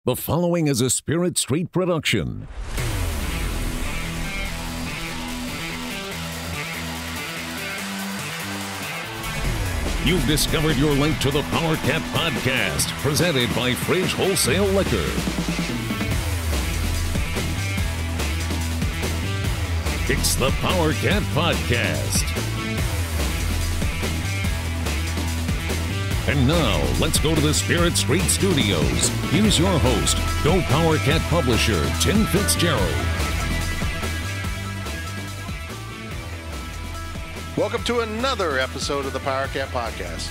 The following is a Spirit Street production. You've discovered your link to the Powercat Podcast, presented by Fridge Wholesale Liquor. It's the Powercat Podcast. And now, let's go to the Spirit Street Studios. Here's your host, Go Powercat publisher, Tim Fitzgerald. Welcome to another episode of the Powercat Podcast,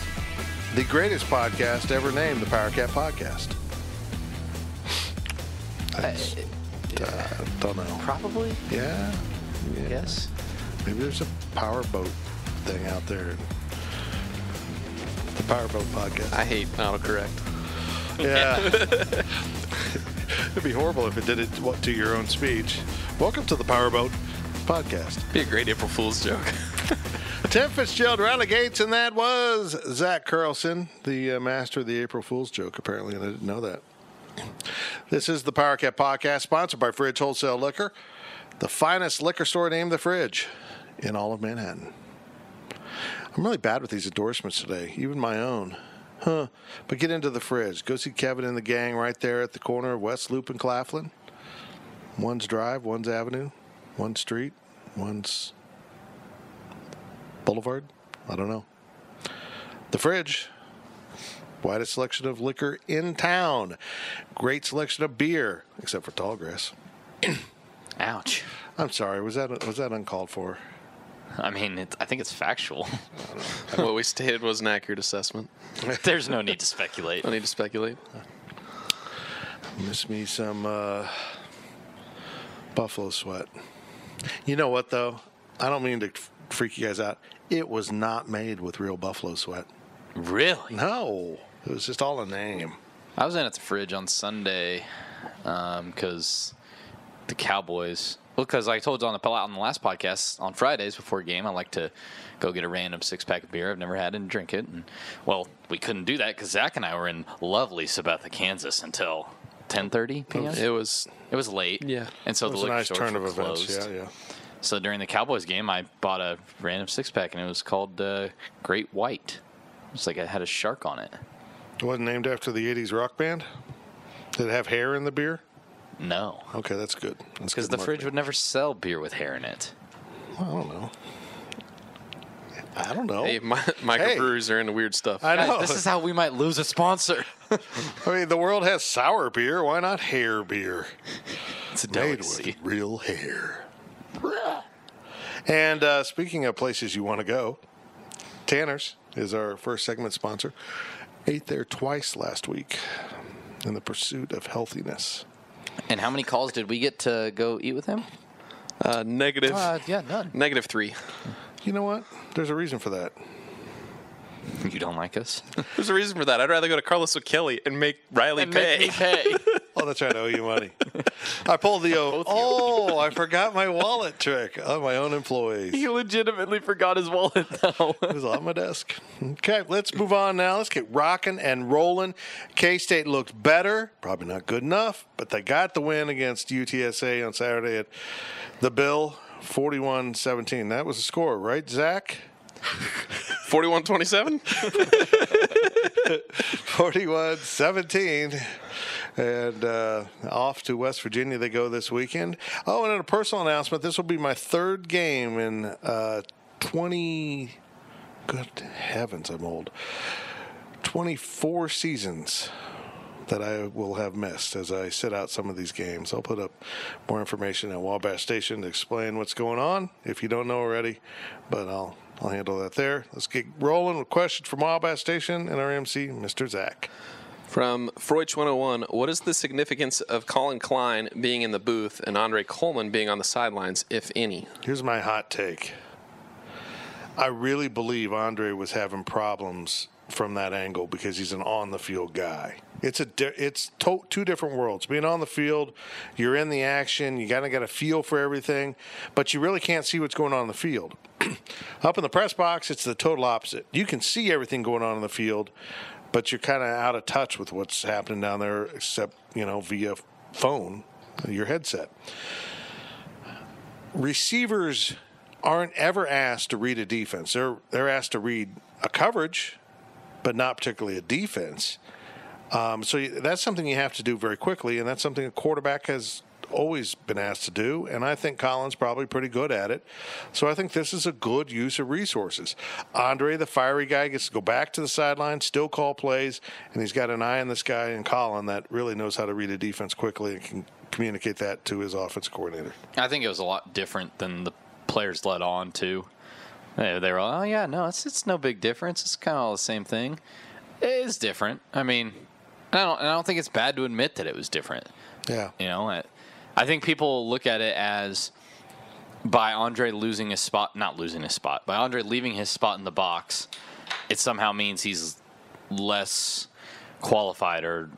the greatest podcast ever named the Powercat Podcast. I don't know. Probably. Yeah. Yes. Maybe there's a powerboat thing out there. The Powerboat Podcast. I hate autocorrect. Yeah. It'd be horrible if it did it to your own speech. Welcome to the Powerboat Podcast. Be a great April Fool's joke. Tim Fitzgerald Relegates, and that was Zach Carlson, the master of the April Fool's joke, apparently, and I didn't know that. This is the Powercat Podcast, sponsored by Fridge Wholesale Liquor, the finest liquor store named The Fridge in all of Manhattan. I'm really bad with these endorsements today, even my own. But get into The Fridge. Go see Kevin and the gang right there at the corner of West Loop and Claflin. One's Drive, one's Avenue, one's Street, one's Boulevard. I don't know. The Fridge. Widest selection of liquor in town. Great selection of beer, except for Tallgrass. Ouch. I'm sorry. Was that uncalled for? I mean, I think it's factual. What we stated was an accurate assessment. There's no need to speculate. No need to speculate. Miss me some Buffalo Sweat. You know what, though? I don't mean to freak you guys out. It was not made with real buffalo sweat. Really? No. It was just all a name. I was in at the Fridge on Sunday because the Cowboys... Well, because I told you on the last podcast, on Fridays before a game, I like to go get a random six-pack of beer. I've never had it and drink it. And, well, we couldn't do that because Zach and I were in lovely Sabetha, Kansas until 10:30 p.m. It was late. Yeah. And so It was the a liquor nice stores turn of were events. closed. Yeah. So during the Cowboys game, I bought a random six-pack, and it was called Great White. It's like it had a shark on it. It wasn't named after the 80s rock band? Did it have hair in the beer? No. Okay, that's good. That's Because good the marketing. Fridge would never sell beer with hair in it. Well, I don't know. hey, microbreweries are into weird stuff. I know. Guys, this is how we might lose a sponsor. I mean, the world has sour beer. Why not hair beer? It's a Made delicacy. with real hair. And speaking of places you want to go, Tanner's is our first segment sponsor. Ate there twice last week in the pursuit of healthiness. And how many calls did we get to go eat with him? Negative. Yeah, none. -3. You know what? There's a reason for that. You don't like us? There's a reason for that. I'd rather go to Carlos O'Kelly and make Riley And pay. make me pay. Oh, that's right. I owe you money. I pulled the I forgot my wallet trick on my own employees. He legitimately forgot his wallet, though. It was on my desk. Okay, let's move on now. Let's get rocking and rolling. K-State looked better. Probably not good enough, but they got the win against UTSA on Saturday at the Bill, 41-17. That was the score, right, Zach? 41-27? 41-17. And off to West Virginia they go this weekend. Oh, and a personal announcement. This will be my third game in 20... Good heavens, I'm old. 24 seasons that I will have missed as I sit out some of these games. I'll put up more information at Wabash Station to explain what's going on, if you don't know already. But I'll handle that there. Let's get rolling with questions from Wabash Station and our MC, Mr. Zach. From Freud's 101, what is the significance of Colin Klein being in the booth and Andre Coleman being on the sidelines, if any? Here's my hot take. I really believe Andre was having problems from that angle because he's an on-the-field guy. It's two different worlds. Being on the field, you're in the action, you gotta get a feel for everything, but you really can't see what's going on in the field. Up in the press box, it's the total opposite. You can see everything going on in the field, but you're kind of out of touch with what's happening down there, except, via phone, your headset. Receivers aren't ever asked to read a defense. They're asked to read a coverage, but not particularly a defense. So that's something you have to do very quickly, and that's something a quarterback has always been asked to do, and I think Colin's probably pretty good at it. So I think this is a good use of resources. Andre, the fiery guy, gets to go back to the sideline, still call plays, and he's got an eye on this guy in Colin that really knows how to read a defense quickly and can communicate that to his offensive coordinator. I think it was a lot different than the players led on to. They were all, it's no big difference. It's kind of all the same thing. It is different. I mean, I don't think it's bad to admit that it was different. Yeah. I think people look at it as by Andre by Andre leaving his spot in the box, it somehow means he's less qualified or,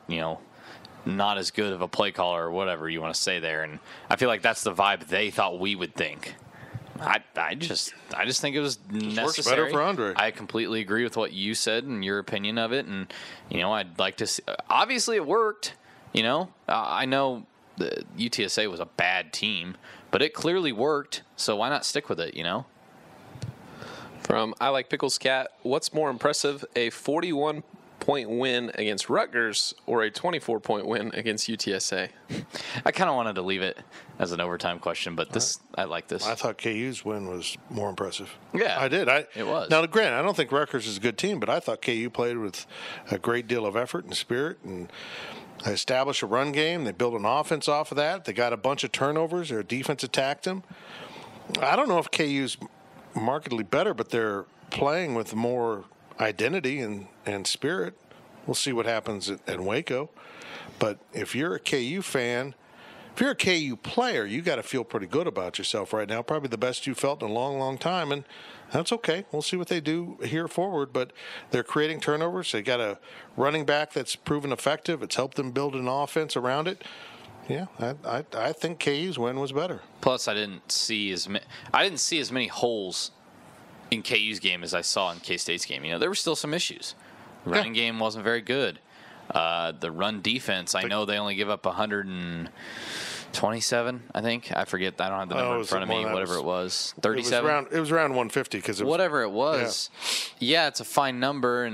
not as good of a play caller or whatever you want to say there. And I feel like that's the vibe they thought we would think. I just think it was necessary. Works better for Andre. I completely agree with what you said and your opinion of it. And, I'd like to see. Obviously, it worked. I know the UTSA was a bad team, but it clearly worked. So why not stick with it, From I Like Pickles Cat, what's more impressive, a 41-point win against Rutgers or a 24-point win against UTSA? I kind of wanted to leave it as an overtime question, but I like this. I thought KU's win was more impressive. Yeah, I did. It was. Now, granted, I don't think Rutgers is a good team, but I thought KU played with a great deal of effort and spirit, and they established a run game. They built an offense off of that. They got a bunch of turnovers. Their defense attacked them. I don't know if KU's markedly better, but they're playing with more identity and spirit. We'll see what happens at Waco. But if you're a KU fan, if you're a KU player, you got to feel pretty good about yourself right now. Probably the best you felt in a long, long time. And that's okay. We'll see what they do here forward. But they're creating turnovers. They got a running back that's proven effective. It's helped them build an offense around it. Yeah, I think KU's win was better. Plus, I didn't see as many holes in KU's game as I saw in K-State's game. There were still some issues. The running game wasn't very good. The run defense, I know they only give up 127, I think. I forget. I don't have the number in front of me. Whatever it was. 37? It was around 150. Whatever it was. Yeah, it's a fine number.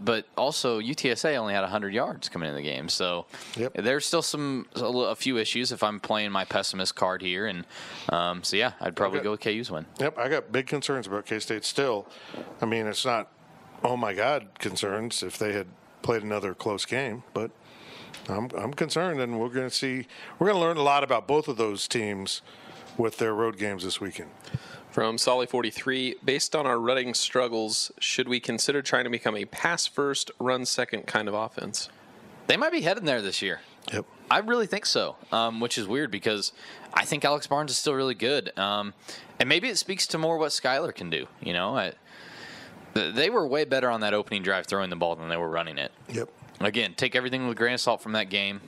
But also UTSA only had 100 yards coming into the game. So there's still a few issues if I'm playing my pessimist card here. And I'd probably go with KU's win. Yep, I got big concerns about K-State still. I mean, it's not, oh my God, concerns if they had played another close game, but I'm concerned, and we're going to learn a lot about both of those teams with their road games this weekend. From Solly43, based on our running struggles, should we consider trying to become a pass first, run second kind of offense? They might be heading there this year. Yep. I really think so, which is weird because I think Alex Barnes is still really good. And maybe it speaks to more what Skyler can do. They were way better on that opening drive throwing the ball than they were running it. Yep. Again, take everything with a grain of salt from that game.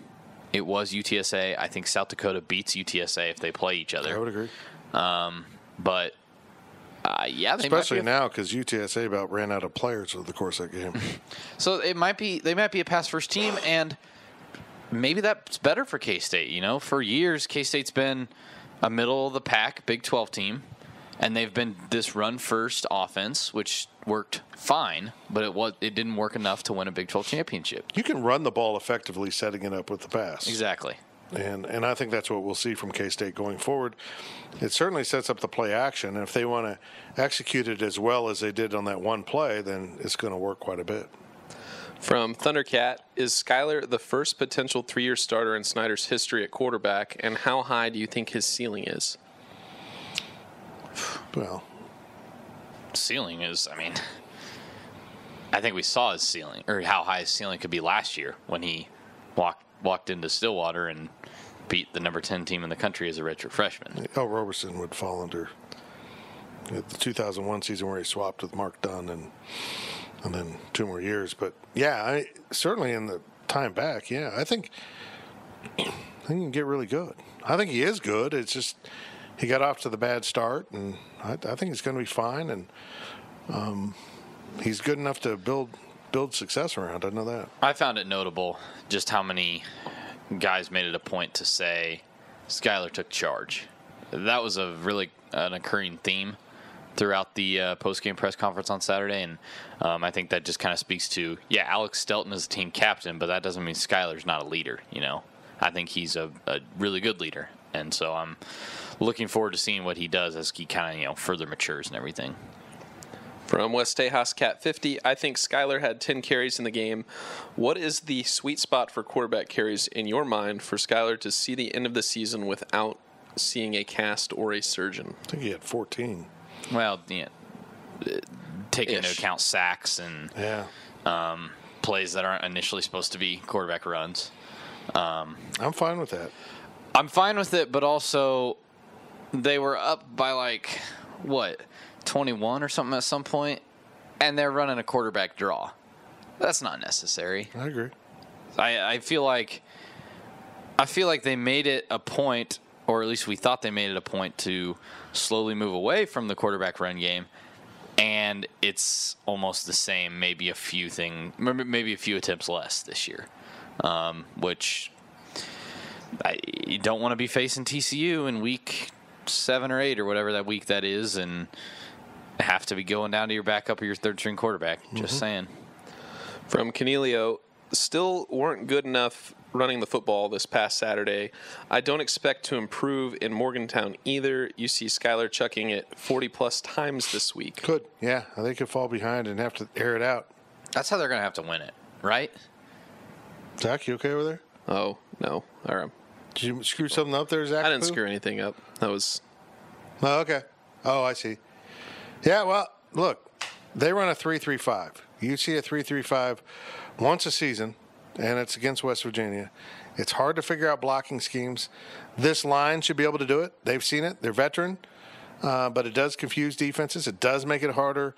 It was UTSA. I think South Dakota beats UTSA if they play each other. I would agree. They especially now because UTSA about ran out of players over the course of that game. So they might be a pass first team, and maybe that's better for K-State. For years K-State's been a middle of the pack Big 12 team. And they've been this run-first offense, which worked fine, but it didn't work enough to win a Big 12 championship. You can run the ball effectively, setting it up with the pass. Exactly. And I think that's what we'll see from K-State going forward. It certainly sets up the play action, and if they want to execute it as well as they did on that one play, then it's going to work quite a bit. From Thundercat, is Skyler the first potential 3-year starter in Snyder's history at quarterback, and how high do you think his ceiling is? Well, ceiling is, I think we saw his ceiling, or how high his ceiling could be last year when he walked into Stillwater and beat the number 10 team in the country as a redshirt freshman. Roberson would fall under the 2001 season where he swapped with Mark Dunn and then 2 more years. But, certainly in the time back, I think he can get really good. I think he is good. It's just he got off to the bad start, and I think he's going to be fine. And he's good enough to build build success around. I know that. I found it notable just how many guys made it a point to say Skylar took charge. That was an occurring theme throughout the post-game press conference on Saturday, and I think that just kind of speaks to, Alex Stelton is the team captain, but that doesn't mean Skylar's not a leader, I think he's a really good leader, and so I'm looking forward to seeing what he does as he kind of, further matures and everything. From West Tejas Cat 50, I think Skylar had 10 carries in the game. What is the sweet spot for quarterback carries in your mind for Skylar to see the end of the season without seeing a cast or a surgeon? I think he had 14. Well, taking into account sacks and plays that aren't initially supposed to be quarterback runs. I'm fine with that. I'm fine with it, but also they were up by 21 or something at some point, and they're running a quarterback draw. That's not necessary. I agree. I feel like they made it a point, or at least we thought they made it a point to slowly move away from the quarterback run game, and it's almost the same, maybe a few attempts less this year, which you don't want to be facing TCU in week 7 or 8 or whatever that week that is, and have to be going down to your backup or your third-string quarterback. Just saying. From Canelio, still weren't good enough running the football this past Saturday. I don't expect to improve in Morgantown either. You see Skylar chucking it 40-plus times this week. Could. Yeah, I think could fall behind and have to air it out. That's how they're going to have to win it, right? Zach, you okay over there? Oh, no. All right. Did you screw something up there, Zach? I didn't screw anything up. That was... Oh, okay. Oh, I see. Yeah, well, look, they run a 3-3-5. You see a 3-3-5 once a season, and it's against West Virginia. It's hard to figure out blocking schemes. This line should be able to do it. They've seen it. They're veteran, but it does confuse defenses. It does make it harder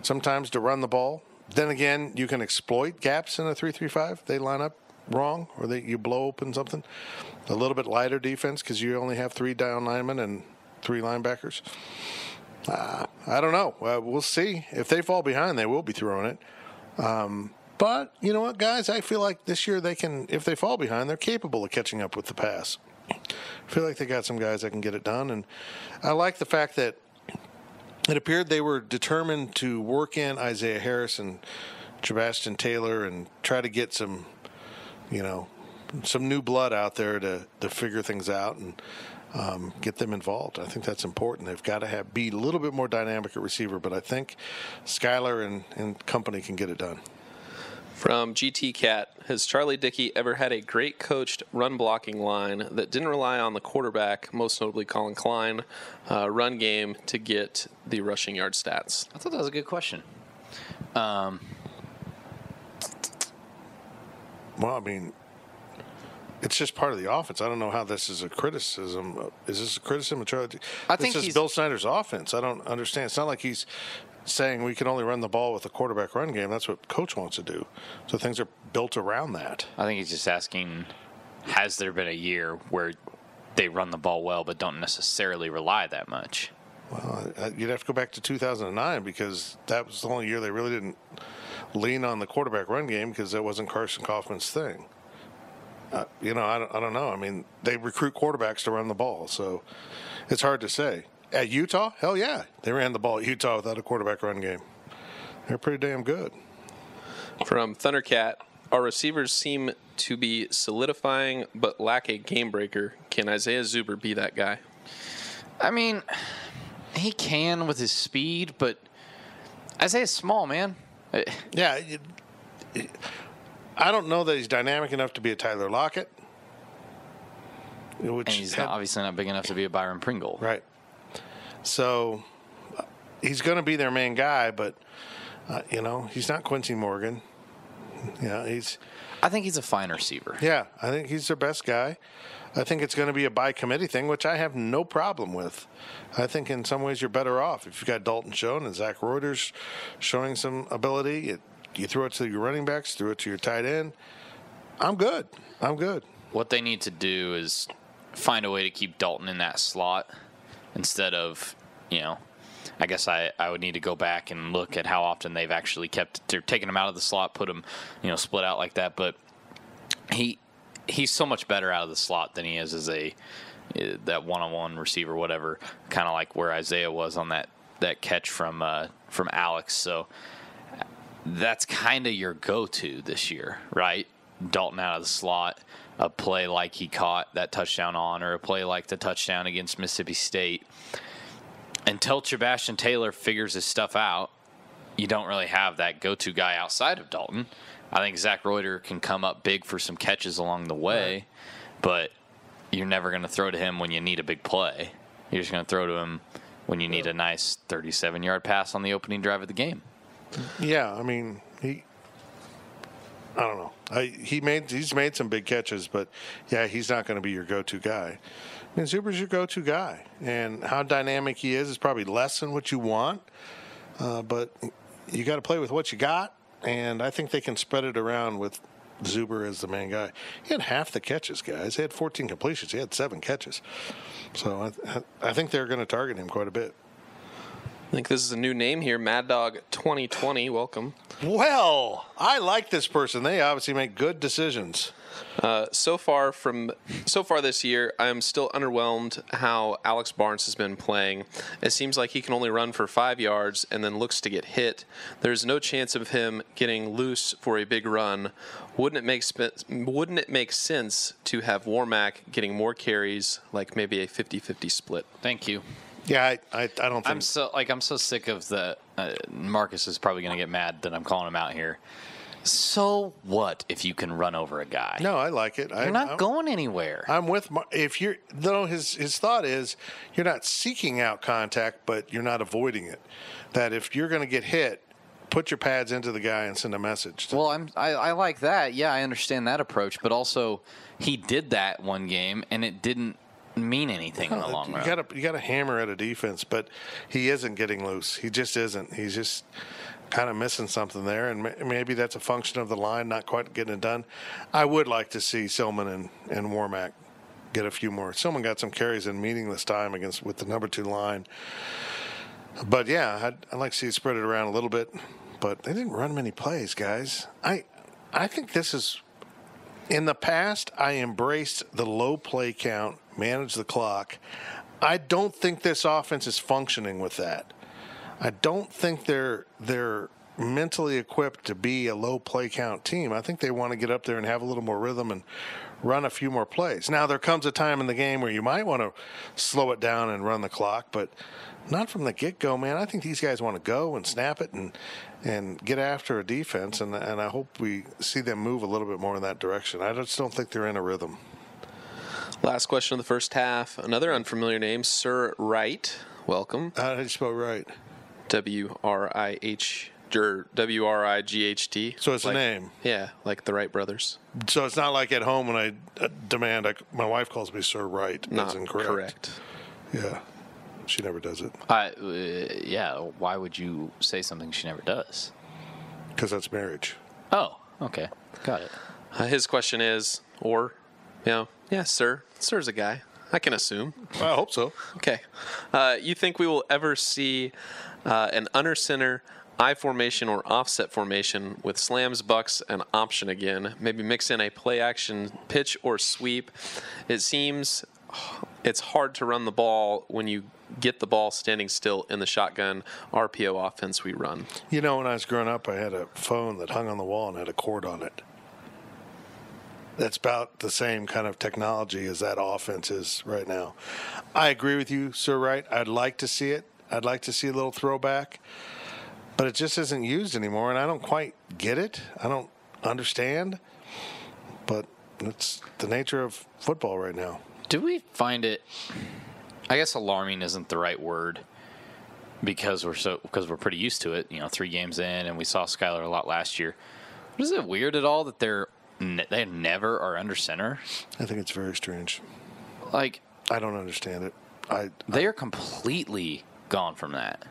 sometimes to run the ball. Then again, you can exploit gaps in a 3-3-5. They line up wrong, or you blow open something. A little bit lighter defense because you only have 3 down linemen and 3 linebackers. I don't know. We'll see. If they fall behind, they will be throwing it. But you know what, guys? I feel like this year they can, if they fall behind, they're capable of catching up with the pass. I feel like they got some guys that can get it done. And I like the fact that it appeared they were determined to work in Isaiah Harris and Sebastian Taylor and try to get some new blood out there to figure things out and get them involved. I think that's important. They've got to be a little bit more dynamic at receiver, but I think Skylar and company can get it done. From GT Cat, has Charlie Dickey ever had a great coached run blocking line that didn't rely on the quarterback, most notably Colin Klein, run game to get the rushing yard stats? I thought that was a good question. Well, I mean, it's just part of the offense. I don't know how this is a criticism. Is this a criticism of Charlie? I think this is Bill Snyder's offense. I don't understand. It's not like he's saying we can only run the ball with a quarterback run game. That's what coach wants to do. So things are built around that. I think he's just asking, has there been a year where they run the ball well but don't necessarily rely that much? Well, you'd have to go back to 2009 because that was the only year they really didn't lean on the quarterback run game because that wasn't Carson Kaufman's thing. I don't know. I mean, they recruit quarterbacks to run the ball, so it's hard to say. At Utah, hell yeah, they ran the ball at Utah without a quarterback run game. They're pretty damn good. From Thundercat, our receivers seem to be solidifying but lack a game breaker. Can Isaiah Zuber be that guy? I mean, he can with his speed, but Isaiah's small, man. Yeah, I don't know that he's dynamic enough to be a Tyler Lockett. And he's obviously not big enough to be a Byron Pringle. Right. So he's going to be their main guy, but, he's not Quincy Morgan. I think he's a fine receiver. Yeah, I think he's their best guy. I think it's going to be a by committee thing, which I have no problem with. I think in some ways you're better off if you've got Dalton Schoen and Zach Reuters showing some ability. You throw it to your running backs, throw it to your tight end. I'm good. What they need to do is find a way to keep Dalton in that slot instead of, I guess I would need to go back and look at how often they've actually taken him out of the slot, put him, split out like that. But he's so much better out of the slot than he is as that one-on-one receiver, whatever, kind of like where Isaiah was on that catch from Alex. So that's kind of your go-to this year, right? Dalton out of the slot, a play like he caught that touchdown on, or a play like the touchdown against Mississippi State. Until Sebastian Taylor figures his stuff out, you don't really have that go-to guy outside of Dalton. I think Zach Reuter can come up big for some catches along the way, but you're never going to throw to him when you need a big play. You're just going to throw to him when you need a nice 37-yard pass on the opening drive of the game. Yeah, I mean, I don't know. He's made some big catches, but, yeah, he's not going to be your go-to guy. I mean, Zuber's your go-to guy, and how dynamic he is probably less than what you want, but you got to play with what you got, and I think they can spread it around with Zuber as the main guy. He had half the catches, guys. He had 14 completions. He had 7 catches. So I think they're going to target him quite a bit. I think this is a new name here, Mad Dog 2020. Welcome. Well, I like this person. They obviously make good decisions. So far this year, I'm still underwhelmed how Alex Barnes has been playing. It seems like he can only run for 5 yards and then looks to get hit. There's no chance of him getting loose for a big run. Wouldn't it make sense to have Warmack getting more carries, like maybe a 50-50 split? Thank you. Yeah, I don't think I'm so sick of the Marcus is probably going to get mad that I'm calling him out here. So what if you can run over a guy? No, I like it. You're not going anywhere. I'm with if you're though his thought is you're not seeking out contact, but you're not avoiding it. That if you're going to get hit, put your pads into the guy and send a message. Well, I like that. Yeah, I understand that approach, but also he did that one game and it didn't mean anything in the long run. You got to hammer at a defense, but he isn't getting loose. He just isn't. He's just kind of missing something there, and maybe that's a function of the line not quite getting it done. I would like to see Silman and Warmack get a few more. Silman got some carries in meaningless time with the number 2 line. But, yeah, I'd like to see it spread it around a little bit. But they didn't run many plays, guys. I think this is – in the past, I embraced the low play count, manage the clock. I don't think this offense is functioning with that. I don't think they're mentally equipped to be a low play count team. I think they want to get up there and have a little more rhythm and run a few more plays. Now, there comes a time in the game where you might want to slow it down and run the clock, but not from the get-go, man. I think these guys want to go and snap it and get after a defense, and I hope we see them move a little bit more in that direction. I just don't think they're in a rhythm. Last question of the first half. Another unfamiliar name, Sir Wright. Welcome. How did you spell right? W-R-I-G-H-T. So it's a name. Yeah, like the Wright brothers. So it's not like at home when I demand, my wife calls me Sir Wright. That's Not incorrect. correct. Yeah, she never does it. Yeah, why would you say something she never does? Because that's marriage. Oh, okay. Got it. His question is, yeah, sir. Sir's a guy. I can assume. I hope so. Okay. You think we will ever see an under center I formation or offset formation with slams, bucks, and option again? Maybe mix in a play action pitch or sweep. It seems it's hard to run the ball when you get the ball standing still in the shotgun RPO offense we run. You know, when I was growing up, I had a phone that hung on the wall and had a cord on it. That's about the same kind of technology as that offense is right now. I agree with you, Sir Wright. I'd like to see it. I'd like to see a little throwback. But it just isn't used anymore, and I don't quite get it. I don't understand. But it's the nature of football right now. Do we find it, I guess alarming isn't the right word, because we're pretty used to it, 3 games in, and we saw Skyler a lot last year. But is it weird at all that they never are under center? I think it's very strange. Like, I don't understand it. They are completely gone from that.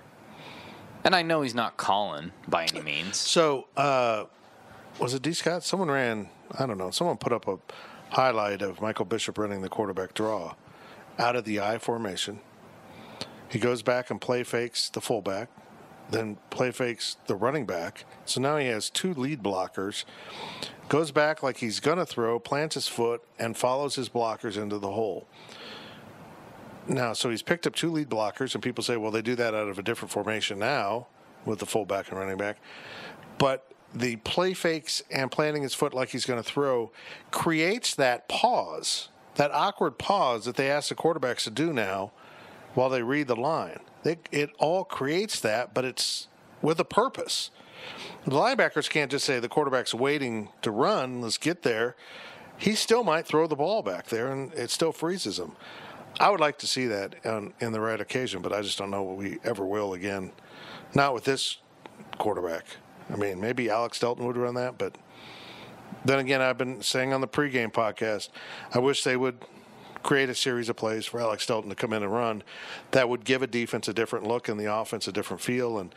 And I know he's not calling by any means. So, was it D. Scott? Someone ran, I don't know, someone put up a highlight of Michael Bishop running the quarterback draw out of the I formation. He goes back and play fakes the fullback, then play fakes the running back. So now he has 2 lead blockers. Goes back like he's going to throw, plants his foot, and follows his blockers into the hole. Now, so he's picked up 2 lead blockers, and people say, well, they do that out of a different formation now with the fullback and running back. But the play fakes and planting his foot like he's going to throw creates that pause, that awkward pause that they ask the quarterbacks to do now while they read the line. It all creates that, but it's with a purpose. The linebackers can't just say the quarterback's waiting to run, let's get there. He still might throw the ball back there, and it still freezes him. I would like to see that in the right occasion, but I just don't know we ever will again. Not with this quarterback. I mean, maybe Alex Delton would run that, but then again, I've been saying on the pregame podcast, I wish they would create a series of plays for Alex Delton to come in and run that would give a defense a different look and the offense a different feel and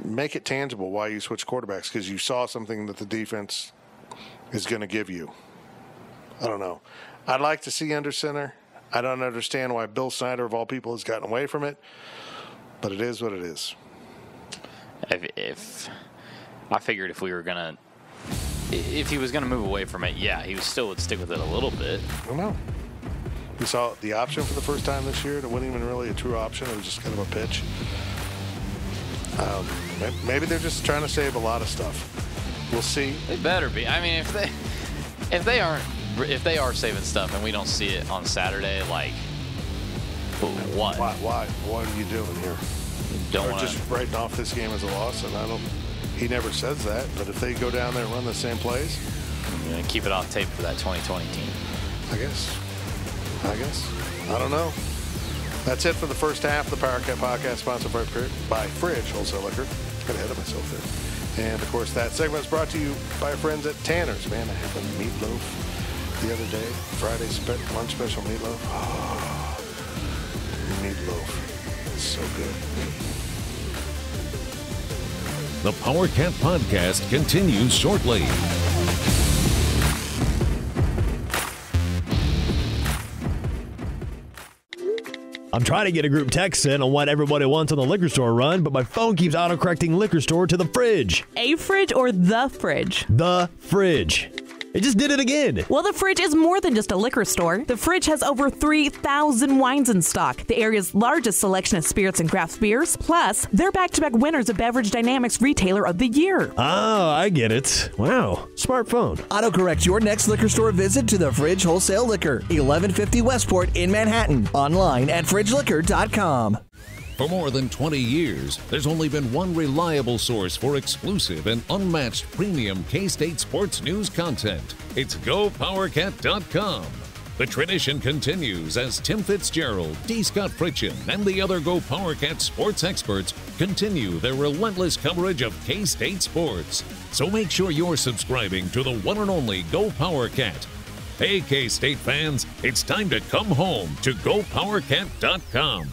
make it tangible why you switch quarterbacks, because you saw something that the defense is going to give you. I don't know. I'd like to see under center. I don't understand why Bill Snyder, of all people, has gotten away from it, but it is what it is. If I figured if he was going to move away from it, yeah, he still would stick with it a little bit. I don't know. We saw the option for the first time this year. It wasn't even really a true option. It was just kind of a pitch. Maybe they're just trying to save a lot of stuff. We'll see. They better be. I mean, if they are saving stuff and we don't see it on Saturday, like, what? Why? What are you doing here? Or just writing off this game as a loss, and he never says that, but if they go down there and run the same plays, I'm going to keep it off tape for that 2020 team. I guess. I don't know. That's it for the first half of the Powercat Podcast, sponsored by Fridge Wholesale Liquor. Got ahead of myself there. And, of course, that segment is brought to you by our friends at Tanner's. Man, I had a meatloaf the other day. Friday lunch special meatloaf. Oh, meatloaf. It's so good. The Powercat Podcast continues shortly. I'm trying to get a group text in on what everybody wants on the liquor store run, but my phone keeps autocorrecting liquor store to the fridge. A fridge or the fridge? The fridge. It just did it again. Well, the Fridge is more than just a liquor store. The Fridge has over 3,000 wines in stock, the area's largest selection of spirits and craft beers. Plus, they're back-to-back winners of Beverage Dynamics Retailer of the Year. Oh, I get it. Wow. Smartphone. Autocorrect your next liquor store visit to the Fridge Wholesale Liquor, 1150 Westport in Manhattan. Online at fridgeliquor.com. For more than 20 years, there's only been one reliable source for exclusive and unmatched premium K-State sports news content. It's GoPowercat.com. The tradition continues as Tim Fitzgerald, D. Scott Fritchen, and the other Go PowerCat sports experts continue their relentless coverage of K-State sports. So make sure you're subscribing to the one and only Go PowerCat. Hey, K-State fans, it's time to come home to GoPowerCat.com.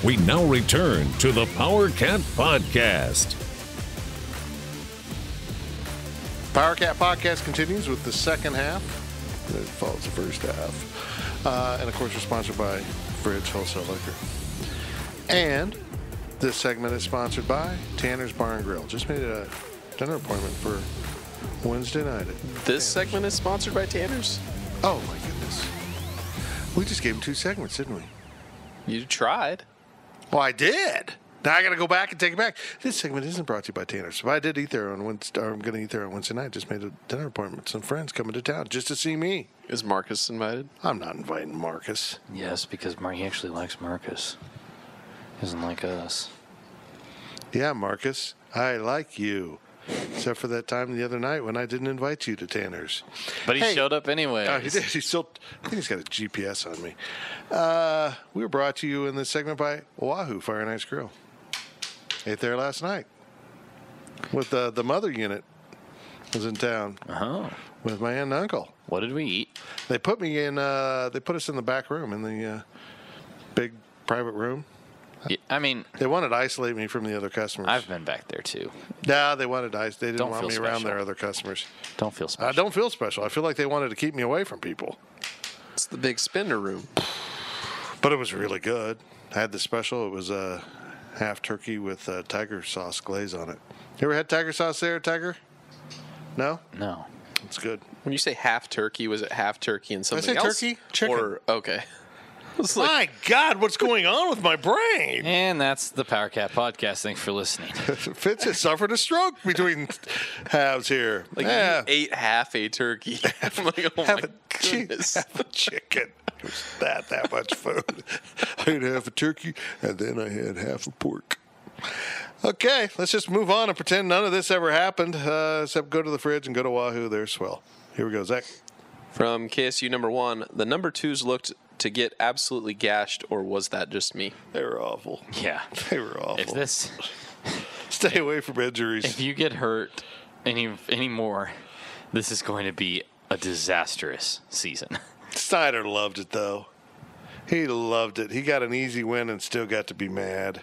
We now return to the Powercat Podcast. Powercat Podcast continues with the second half. It follows the first half. And, of course, we're sponsored by Fridge Wholesale Liquor. And this segment is sponsored by Tanner's Bar and Grill. Just made a dinner appointment for Wednesday night. This segment is sponsored by Tanner's? Oh, my goodness. We just gave him 2 segments, didn't we? You tried. Well, I did. Now I got to go back and take it back. This segment isn't brought to you by Tanner's. But I did eat there on Wednesday. I'm going to eat there on Wednesday night. Just made a dinner appointment. Some friends coming to town just to see me. Is Marcus invited? I'm not inviting Marcus. Yes, because he actually likes Marcus. He doesn't like us. Yeah, Marcus, I like you. Except for that time the other night when I didn't invite you to Tanner's. But he showed up anyway. Oh, he did. He still, I think he's got a GPS on me. We were brought to you in this segment by Oahu Fire and Ice Grill. Ate there last night with the mother unit was in town with my aunt and uncle. What did we eat? They put me in. They put us in the back room in the big private room. Yeah, I mean, They wanted to isolate me from the other customers. I've been back there too. Nah, they wanted to They didn't Don't want feel me around special. their other customers. Don't feel special. I don't feel special. I feel like they wanted to keep me away from people. It's the big spender room. But it was really good. I had the special. It was half turkey with tiger sauce glaze on it. You ever had tiger sauce there, Tiger? No? No. It's good. When you say half turkey, was it half turkey and something say else? turkey? Chicken. Or, okay. It's like, My God, what's going on with my brain? And that's the Powercat Podcast. Thanks for listening. Fitz has suffered a stroke between halves here. you ate half a turkey. I'm like, oh my goodness. Half a chicken. It was that much food. I had half a turkey, and then I had half a pork. Okay, let's just move on and pretend none of this ever happened, except go to the fridge and go to Wahoo. They're swell. Here we go, Zach. From KSU number 1, the number 2s looked to get absolutely gashed, or was that just me? They were awful. Yeah. They were awful. If this, Stay away from injuries. if you get hurt any more, this is going to be a disastrous season. Snyder loved it, though. He loved it. He got an easy win and still got to be mad.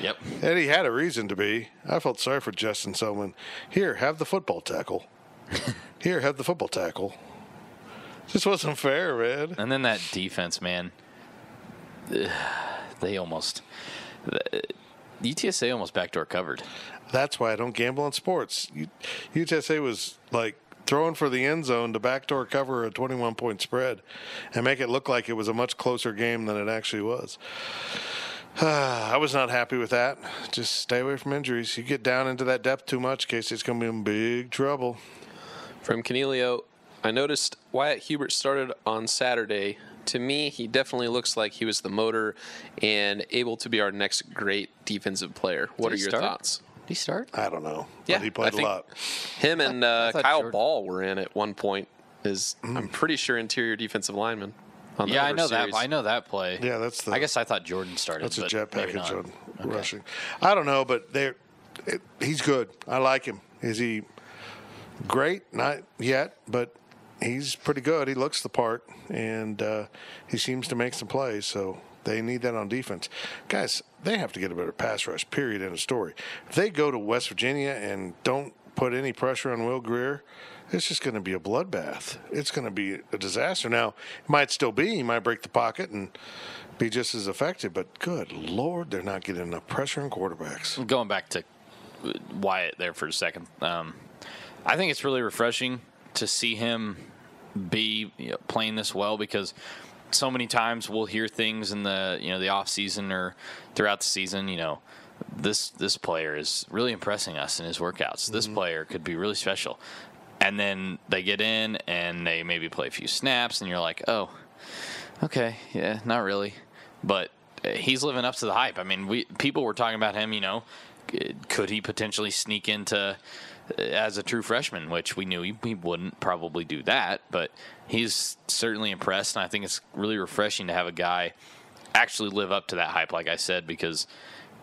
Yep. And he had a reason to be. I felt sorry for Justin Selman. Here, have the football tackle. Here, have the football tackle. Just wasn't fair, man. And then that defense, man. They almost. UTSA almost backdoor covered. That's why I don't gamble on sports. UTSA was like throwing for the end zone to backdoor cover a 21-point spread and make it look like it was a much closer game than it actually was. I was not happy with that. Just stay away from injuries. You get down into that depth too much, Casey, it's going to be in big trouble. From Cornelio, I noticed Wyatt Hubert started on Saturday. To me, he definitely looks like he was the motor and able to be our next great defensive player. What are your thoughts? Did he start? I don't know. Yeah, But he played I think a lot. Him and thought Kyle Jordan- Ball were in at one point. I'm pretty sure interior defensive lineman. On the Yeah, I other know series. that. I know that play. Yeah, that's the. I guess I thought Jordan started. That's a but jet maybe package not. on rushing. I don't know, but he's good. I like him. Is he great? Not yet, but he's pretty good. He looks the part, and he seems to make some plays. So they need that on defense. Guys, they have to get a better pass rush, period, end of story. If they go to West Virginia and don't put any pressure on Will Greer, it's just going to be a bloodbath. It's going to be a disaster. Now, it might still be. He might break the pocket and be just as effective, but good Lord, they're not getting enough pressure on quarterbacks. Going back to Wyatt there for a second, I think it's really refreshing to see him be playing this well, because so many times we'll hear things in the off season or throughout the season. This player is really impressing us in his workouts. This player could be really special. And then they get in and they maybe play a few snaps, and you're like, oh, okay, yeah, not really. But he's living up to the hype. I mean, people were talking about him, could he potentially sneak into as a true freshman, which we knew he wouldn't probably do that. But he's certainly impressed, and I think it's really refreshing to have a guy actually live up to that hype, like I said, because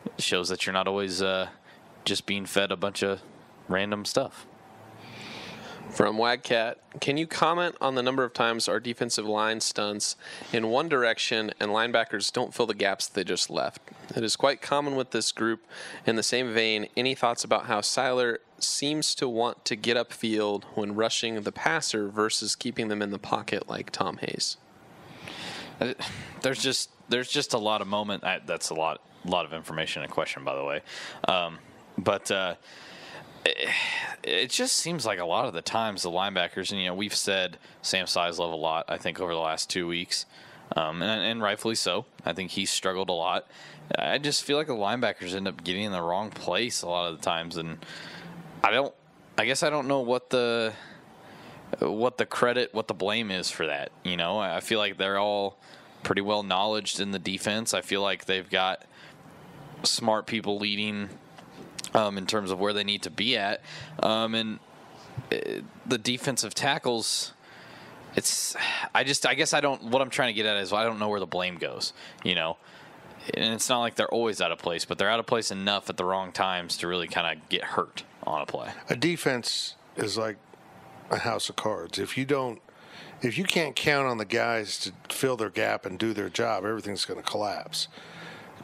it shows that you're not always just being fed a bunch of random stuff. From Wildcat, can you comment on the number of times our defensive line stunts in one direction and linebackers don't fill the gaps they just left? It is quite common with this group. In the same vein, any thoughts about how Seiler seems to want to get upfield when rushing the passer versus keeping them in the pocket like Tom Hayes? There's just a lot of moment. That's a lot of information and a question, by the way. But it just seems like a lot of the times the linebackers, and we've said Sam Seislove a lot, I think, over the last 2 weeks, and rightfully so. I think he's struggled a lot. I just feel like the linebackers end up getting in the wrong place a lot of the times, and I guess I don't know what the credit, what the blame is for that. I feel like they're all pretty well knowledged in the defense. I feel like they've got smart people leading in terms of where they need to be at. And the defensive tackles, I guess I don't, what I'm trying to get at is I don't know where the blame goes, And it's not like they're always out of place, but they're out of place enough at the wrong times to really kind of get hurt on a play. A defense is like a house of cards. If you can't count on the guys to fill their gap and do their job, everything's going to collapse.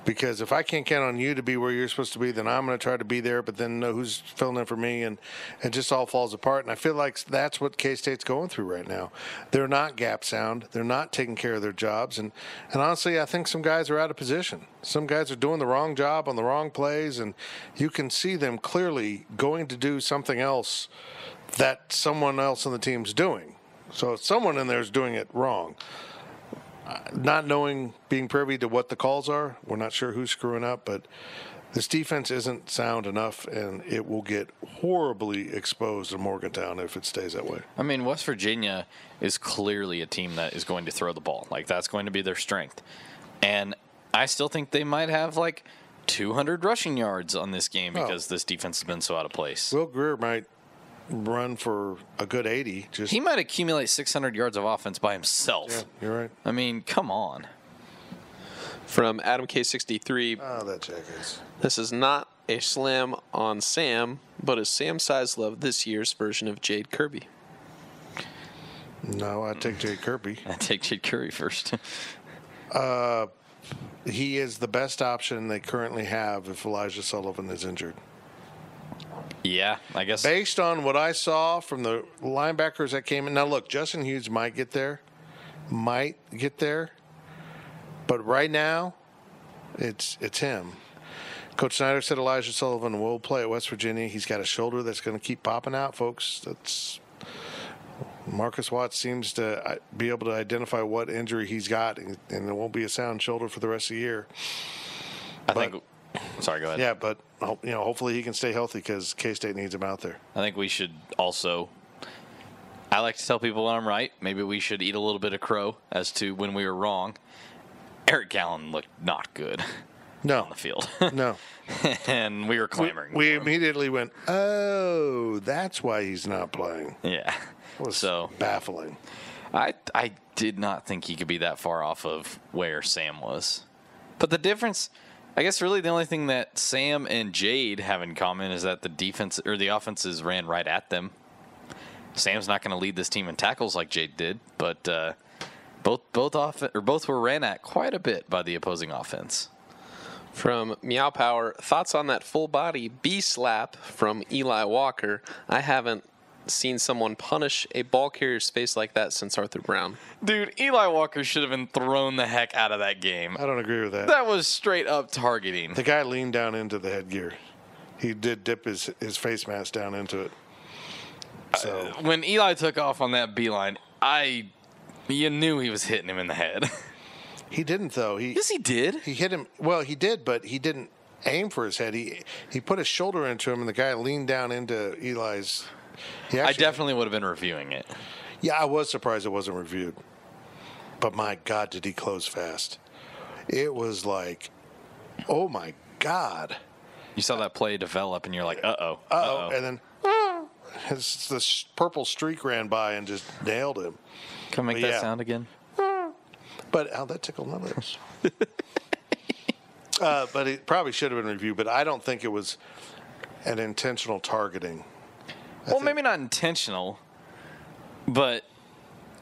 Because if I can't count on you to be where you're supposed to be, then I'm going to try to be there, but then know who's filling in for me, and it just all falls apart. And I feel like that's what K-State's going through right now. They're not gap sound. They're not taking care of their jobs. And honestly, I think some guys are out of position. Some guys are doing the wrong job on the wrong plays, and you can see them clearly going to do something else that someone else on the team's doing. So someone in there is doing it wrong. Not knowing, being privy to what the calls are, we're not sure who's screwing up, but this defense isn't sound enough, and it will get horribly exposed in Morgantown if it stays that way. I mean, West Virginia is clearly a team that is going to throw the ball. Like, that's going to be their strength. And I still think they might have, 200 rushing yards on this game because this defense has been so out of place. Will Greer might run for a good 80. He might accumulate 600 yards of offense by himself. Yeah, you're right. I mean, come on. From Adam K63. Oh, that jackass. This is not a slam on Sam, but is Sam Sizlove this year's version of Jade Kirby? No, I'd take Jade Kirby. I'd take Jade Kirby first. He is the best option they currently have if Elijah Sullivan is injured. Yeah, I guess. Based on what I saw from the linebackers that came in. Now, look, Justin Hughes might get there. But right now, it's him. Coach Snyder said Elijah Sullivan will play at West Virginia. He's got a shoulder that's going to keep popping out, folks. Marcus Watts seems to be able to identify what injury he's got, and it won't be a sound shoulder for the rest of the year. Sorry, go ahead. Yeah, but hopefully he can stay healthy because K-State needs him out there. I think we should also. I like to tell people when I'm right. Maybe we should eat a little bit of crow as to when we were wrong. Eric Gallen looked not good. No. On the field. No. And we were clamoring. We immediately went, oh, that's why he's not playing. Yeah. It was so baffling. I did not think he could be that far off of where Sam was. But the difference, I guess really the only thing that Sam and Jade have in common is that the defense or the offenses ran right at them. Sam's not going to lead this team in tackles like Jade did, but both were ran at quite a bit by the opposing offense. From Meow Power, thoughts on that full body B slap from Eli Walker? I haven't seen someone punish a ball carrier's face like that since Arthur Brown. Dude, Eli Walker should have been thrown the heck out of that game. I don't agree with that. That was straight up targeting. The guy leaned down into the headgear. He did dip his face mask down into it. So when Eli took off on that beeline, you knew he was hitting him in the head. He didn't, though. Yes, he did. He hit him. Well, he did, but he didn't aim for his head. He put his shoulder into him, and the guy leaned down into Eli's. I definitely would have been reviewing it. Yeah, I was surprised it wasn't reviewed. But my God, did he close fast. It was like, oh, my God. You saw that play develop, and you're like, uh-oh. Uh-oh. And then this purple streak ran by and just nailed him. Can I make that sound again? But that tickled my lips. But it probably should have been reviewed. But I don't think it was an intentional targeting. Well, maybe not intentional, but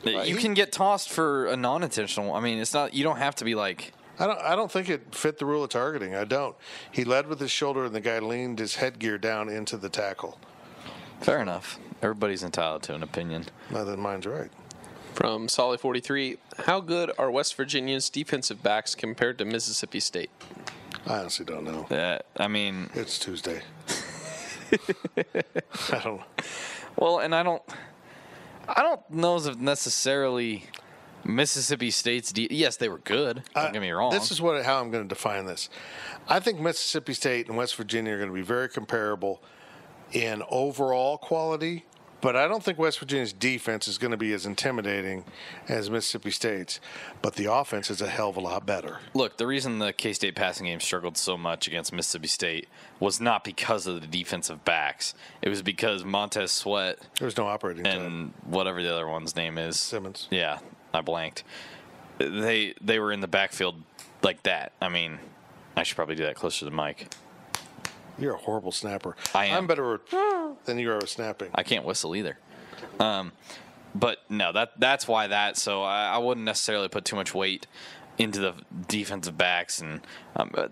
you can get tossed for a non-intentional. I mean, it's not. You don't have to be like. I don't think it fit the rule of targeting. I don't. He led with his shoulder, and the guy leaned his headgear down into the tackle. Fair enough. Everybody's entitled to an opinion. No, then mine's right. From Solly 43, how good are West Virginia's defensive backs compared to Mississippi State? I honestly don't know. I mean, it's Tuesday. I don't. Well, and I don't know if necessarily Mississippi State's yes, they were good. Don't get me wrong. This is how I'm going to define this. I think Mississippi State and West Virginia are going to be very comparable in overall quality, but I don't think West Virginia's defense is going to be as intimidating as Mississippi State's. But the offense is a hell of a lot better. Look, the reason the K-State passing game struggled so much against Mississippi State was not because of the defensive backs. It was because Montez Sweat. There was no operating time. And whatever the other one's name is. Simmons. Yeah, I blanked. They were in the backfield like that. I mean, I should probably do that closer to the mic. You're a horrible snapper. I am. I'm better than you are at snapping. I can't whistle either. But no, that's why that. So I wouldn't necessarily put too much weight into the defensive backs, and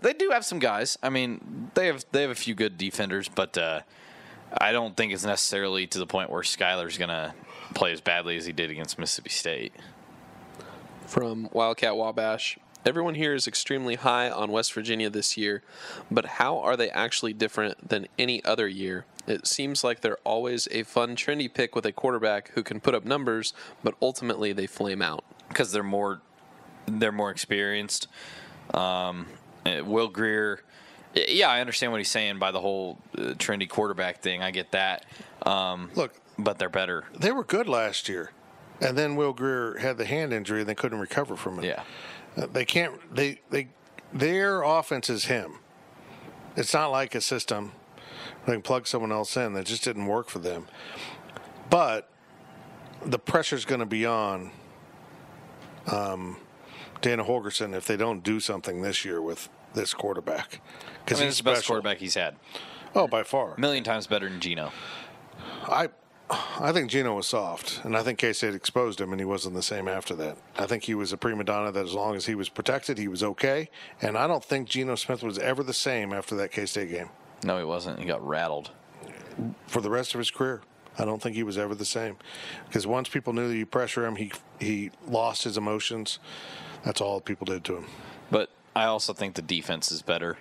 they do have some guys. I mean, they have a few good defenders, but I don't think it's necessarily to the point where Skyler's going to play as badly as he did against Mississippi State. From Wildcat Wabash, everyone here is extremely high on West Virginia this year, but how are they actually different than any other year? It seems like they're always a fun, trendy pick with a quarterback who can put up numbers, but ultimately they flame out. Because they're more experienced. Will Grier, yeah, I understand what he's saying by the whole trendy quarterback thing. I get that. Look, but they're better. They were good last year, and then Will Grier had the hand injury and they couldn't recover from it. Yeah, they can't. Their offense is him. It's not like a system they can plug someone else in. That just didn't work for them. But the pressure's going to be on Dana Holgorsen if they don't do something this year with this quarterback. Because he's the best quarterback he's had. Oh, by far. A million times better than Geno. I think Geno was soft, and I think K-State exposed him, and he wasn't the same after that. I think he was a prima donna that as long as he was protected, he was okay. And I don't think Geno Smith was ever the same after that K-State game. No, he wasn't. He got rattled. For the rest of his career, I don't think he was ever the same. Because once people knew that you pressure him, he lost his emotions. That's all people did to him. But I also think the defense is better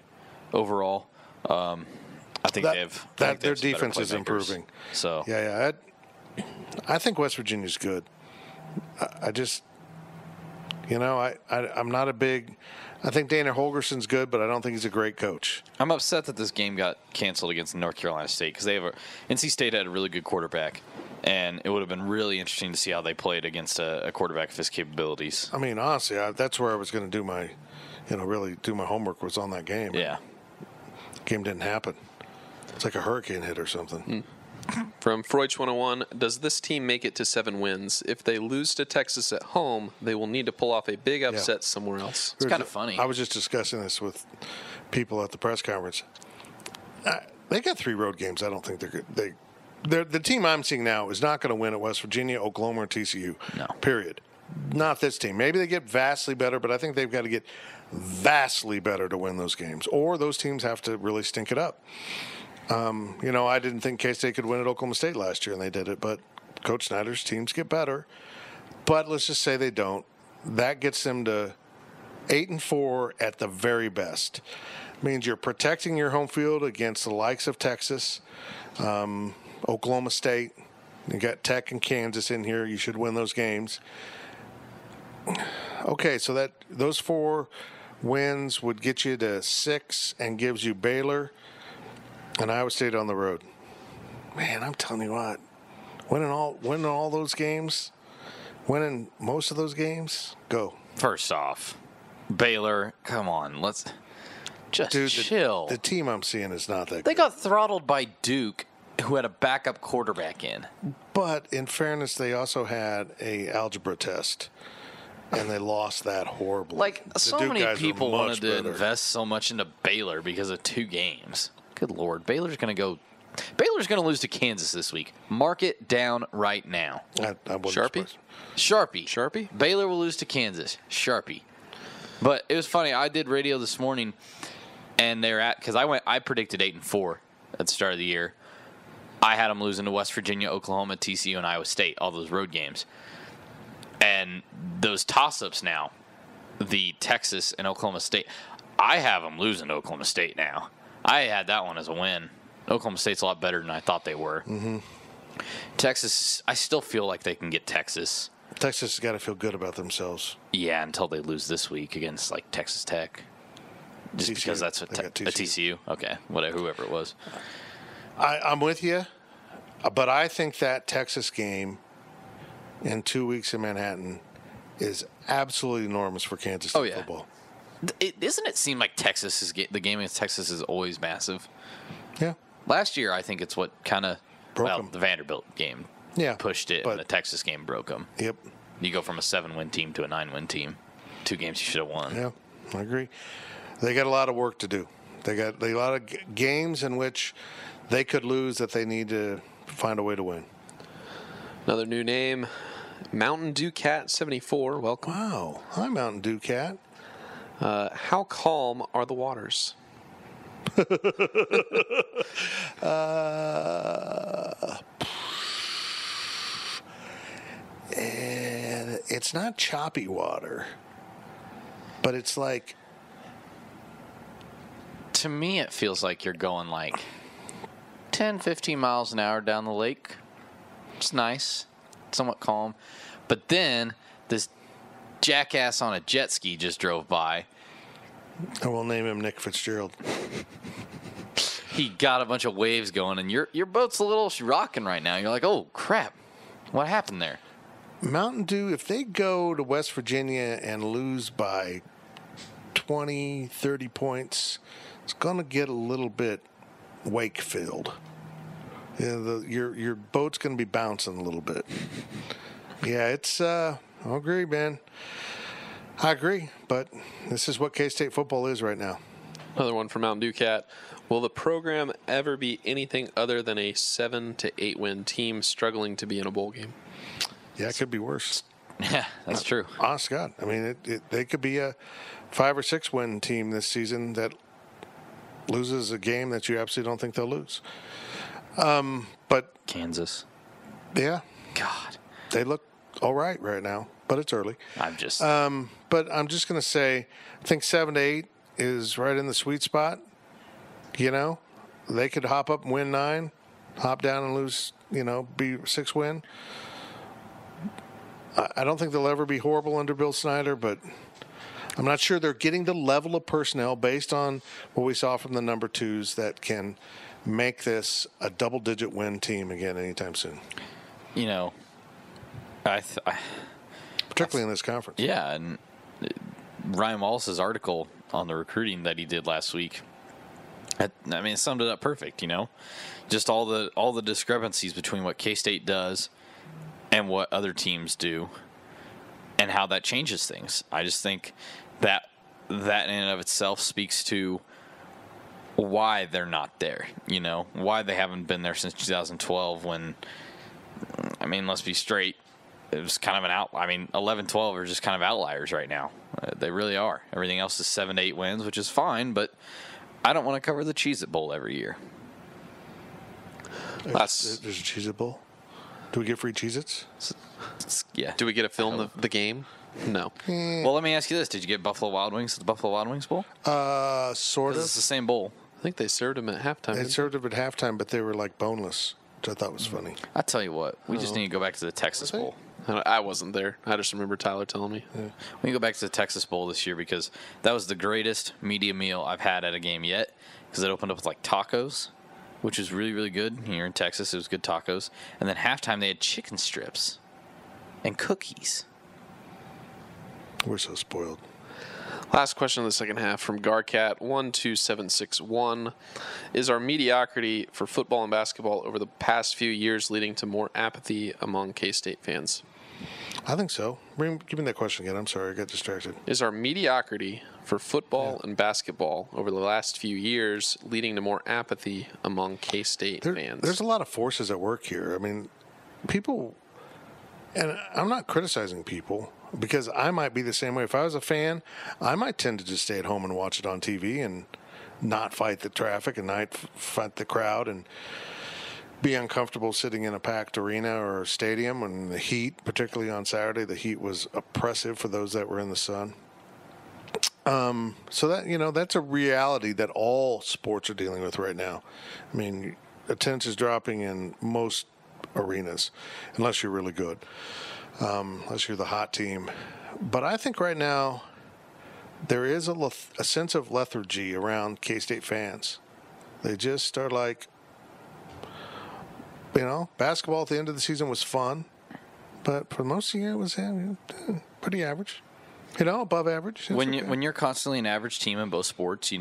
overall. I think their defense is improving. So yeah, I think West Virginia's good. I just, I'm not a big. I think Dana Holgorsen's good, but I don't think he's a great coach. I'm upset that this game got canceled against North Carolina State because NC State had a really good quarterback, and it would have been really interesting to see how they played against a quarterback of his capabilities. I mean, honestly, that's where I was going to do my, really do my homework was on that game. Yeah, game didn't happen. It's like a hurricane hit or something. From Freud's 101, does this team make it to 7 wins? If they lose to Texas at home, they will need to pull off a big upset somewhere else. It's kind of funny. I was just discussing this with people at the press conference. They got 3 road games. I don't think they're good. The team I'm seeing now is not going to win at West Virginia, Oklahoma, or TCU. No. Period. Not this team. Maybe they get vastly better, but I think they've got to get vastly better to win those games, or those teams have to really stink it up. I didn't think K-State could win at Oklahoma State last year, and they did it. But Coach Snyder's teams get better. But let's just say they don't. That gets them to 8-4 at the very best. Means you're protecting your home field against the likes of Texas, Oklahoma State. You got Tech and Kansas in here. You should win those games. Okay, so those 4 wins would get you to 6 and gives you Baylor and Iowa State on the road. Man, I'm telling you what, winning all those games, winning most of those games, go. First off, Baylor, come on, let's just chill. The team I'm seeing is not that good. They got throttled by Duke, who had a backup quarterback in. But in fairness, they also had a algebra test, and they lost that horribly. Like, so many people wanted to invest so much into Baylor because of 2 games. Good Lord. Baylor's going to lose to Kansas this week. Mark it down right now. Sharpie. Baylor will lose to Kansas. Sharpie. But it was funny. I did radio this morning, and because I predicted 8-4 at the start of the year. I had them losing to West Virginia, Oklahoma, TCU, and Iowa State, all those road games. And those toss-ups now, the Texas and Oklahoma State, I have them losing to Oklahoma State now. I had that one as a win. Oklahoma State's a lot better than I thought they were. Mm-hmm. Texas, I still feel like they can get Texas. Texas has got to feel good about themselves. Yeah, until they lose this week against Texas Tech. Just TCU. Because that's a TCU. Okay, whoever it was. I'm with you, but I think that Texas game in 2 weeks in Manhattan is absolutely enormous for Kansas State football. Doesn't it seem like the game against Texas is always massive? Yeah. Last year, I think it's what kind of the Vanderbilt game pushed it, and the Texas game broke them. Yep. You go from a 7-win team to a 9-win team. 2 games you should have won. Yeah, I agree. They got a lot of work to do. They got a lot of games in which they could lose that they need to find a way to win. Another new name, Mountain Dew Cat 74. Welcome. Wow. Hi, Mountain Dew Cat. How calm are the waters? It's not choppy water, but it's like, to me, it feels like you're going like 10, 15 miles an hour down the lake. It's nice, somewhat calm. But then this jackass on a jet ski just drove by. I will name him Nick Fitzgerald. He got a bunch of waves going, and your boat's a little rocking right now. You're like, oh, crap. What happened there? Mountain Dew, if they go to West Virginia and lose by 20, 30 points, it's going to get a little bit wake-filled. Your boat's going to be bouncing a little bit. Yeah, it's I agree, man. I agree, but this is what K-State football is right now. Another one from Mountain Dew Cat. Will the program ever be anything other than a 7 to 8 win team struggling to be in a bowl game? Yeah, it could be worse. Yeah, that's true. Honest to God. I mean, they could be a 5 or 6 win team this season that loses a game that you absolutely don't think they'll lose. But Kansas. Yeah. God. They look all right now, but it's early. But I'm just going to say, I think 7 to 8 is right in the sweet spot. You know, they could hop up and win 9, hop down and lose, be 6 win. I don't think they'll ever be horrible under Bill Snyder, but I'm not sure they're getting the level of personnel based on what we saw from the number 2s that can make this a double-digit win team again anytime soon. Particularly in this conference. Yeah, and Ryan Wallace's article on the recruiting that he did last week, it summed it up perfect, Just all the discrepancies between what K-State does and what other teams do and how that changes things. I just think that in and of itself speaks to why they're not there, why they haven't been there since 2012 when, let's be straight, it was kind of an out. 11-12 are just kind of outliers right now. They really are. Everything else is 7 to 8 wins, which is fine, but I don't want to cover the Cheez-It Bowl every year. There's a Cheez-It Bowl? Do we get free Cheez-Its? Yeah. Do we get to film the game? No. Well, let me ask you this. Did you get Buffalo Wild Wings at the Buffalo Wild Wings Bowl? Sort of. It's the same bowl. I think they served them at halftime. They served them at halftime, but they were like boneless, which I thought was funny. I tell you what, we just need to go back to the Texas Bowl. I wasn't there. I just remember Tyler telling me. Yeah. We can go back to the Texas Bowl this year because that was the greatest media meal I've had at a game yet because it opened up with like tacos, which is really, really good. Here in Texas, it was good tacos. And then halftime, they had chicken strips and cookies. We're so spoiled. Last question of the second half from Garcat 12761. Is our mediocrity for football and basketball over the past few years leading to more apathy among K-State fans? I think so. Give me that question again. I'm sorry, I got distracted. Is our mediocrity for football and basketball over the last few years leading to more apathy among K-State fans? There's a lot of forces at work here. People, and I'm not criticizing people, because I might be the same way. If I was a fan, I might tend to just stay at home and watch it on TV and not fight the traffic and not fight the crowd and be uncomfortable sitting in a packed arena or stadium when the heat, particularly on Saturday, the heat was oppressive for those that were in the sun. So that, that's a reality that all sports are dealing with right now. Attendance is dropping in most arenas, unless you're really good. Unless you're the hot team. But I think right now there is a sense of lethargy around K-State fans. They just are like, basketball at the end of the season was fun, but for most of the year it was pretty average. Above average. When you're constantly an average team in both sports,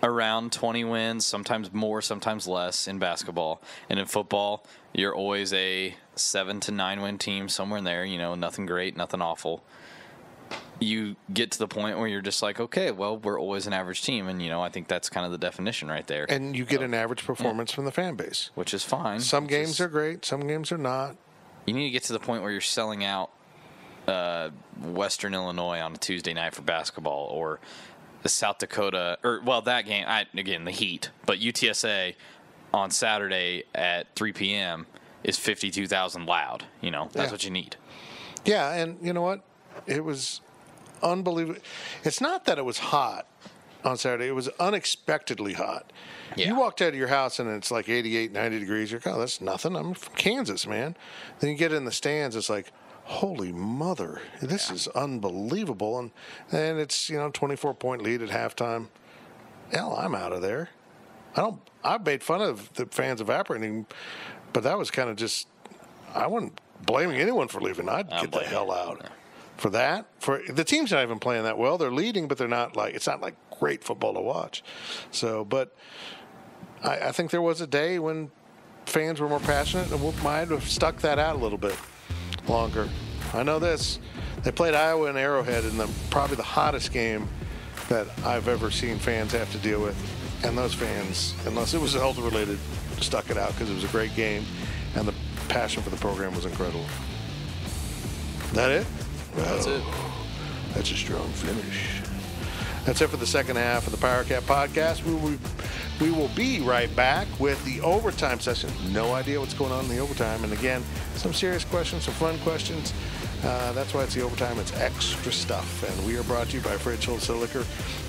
around 20 wins, sometimes more, sometimes less in basketball. And in football, you're always a 7 to 9 win team, somewhere in there, nothing great, nothing awful. You get to the point where you're just like, okay, well, we're always an average team. And, I think that's kind of the definition right there. And you get an average performance from the fan base. Which is fine. Some games are great, some games are not. You need to get to the point where you're selling out Western Illinois on a Tuesday night for basketball, or the South Dakota, that game, again, the Heat, but UTSA on Saturday at 3 p.m. is 52,000 loud. That's what you need. Yeah, and you know what? It was unbelievable. It's not that it was hot on Saturday. It was unexpectedly hot. Yeah. You walked out of your house and it's like 88, 90 degrees. You're like, oh, that's nothing. I'm from Kansas, man. Then you get in the stands, it's like, holy mother, this is unbelievable. And it's, 24-point lead at halftime. Hell, I'm out of there. I made fun of the fans evaporating, but that was kind of just, I wasn't blaming anyone for leaving. I'd get the hell out. Yeah. For that, the team's not even playing that well. They're leading, but they're not it's not like great football to watch. So, but I think there was a day when fans were more passionate, and we might have stuck that out a little bit longer. I know this. They played Iowa and Arrowhead in probably the hottest game that I've ever seen fans have to deal with. And those fans, unless it was health-related, stuck it out because it was a great game, and the passion for the program was incredible. That it? That's it. That's a strong finish. That's it for the second half of the Powercat Podcast. We will be right back with the overtime session. No idea what's going on in the overtime. And again, some serious questions, some fun questions. That's why it's the overtime. It's extra stuff. And we are brought to you by Fridge Wholesale Liquor.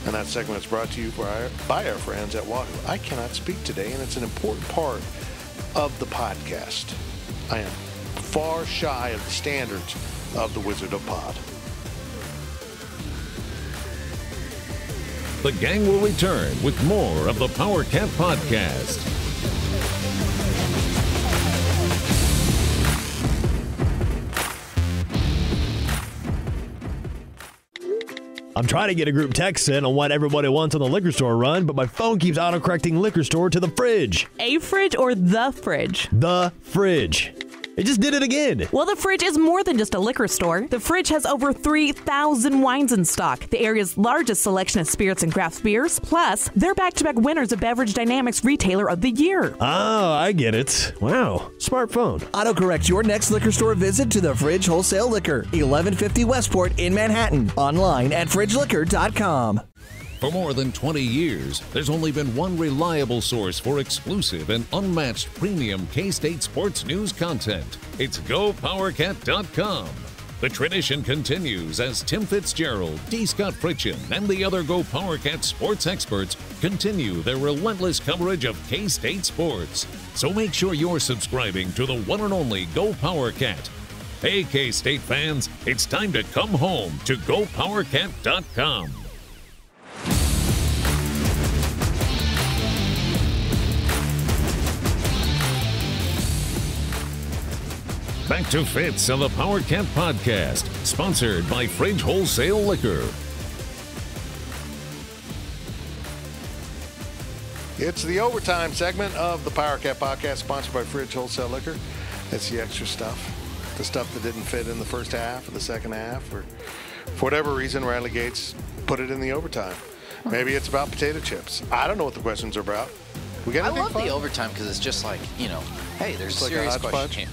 And that segment is brought to you by our friends at Wahoo. I cannot speak today, and it's an important part of the podcast. I am far shy of the standards of the Wizard of Pod. The gang will return with more of the Powercat Podcast. I'm trying to get a group text in on what everybody wants on the liquor store run, but my phone keeps autocorrecting liquor store to the fridge. A fridge or the fridge? The fridge. It just did it again. Well, the Fridge is more than just a liquor store. The Fridge has over 3,000 wines in stock, the area's largest selection of spirits and craft beers. Plus, they're back-to-back winners of Beverage Dynamics Retailer of the Year. Oh, I get it. Wow, smartphone. Autocorrect your next liquor store visit to the Fridge Wholesale Liquor, 1150 Westport in Manhattan. Online at fridgeliquor.com. For more than 20 years, there's only been one reliable source for exclusive and unmatched premium K-State sports news content. It's GoPowercat.com. The tradition continues as Tim Fitzgerald, D. Scott Fritchen, and the other Go Powercat sports experts continue their relentless coverage of K-State sports. So make sure you're subscribing to the one and only Go Powercat. Hey, K-State fans, it's time to come home to GoPowercat.com. Back to Fitz on the Powercat Podcast, sponsored by Fridge Wholesale Liquor. It's the overtime segment of the Powercat Podcast, sponsored by Fridge Wholesale Liquor. It's the extra stuff, the stuff that didn't fit in the first half or the second half, or for whatever reason, Riley Gates put it in the overtime. Maybe it's about potato chips. I don't know what the questions are about. We got I love the overtime because it's just like, hey, there's a serious question.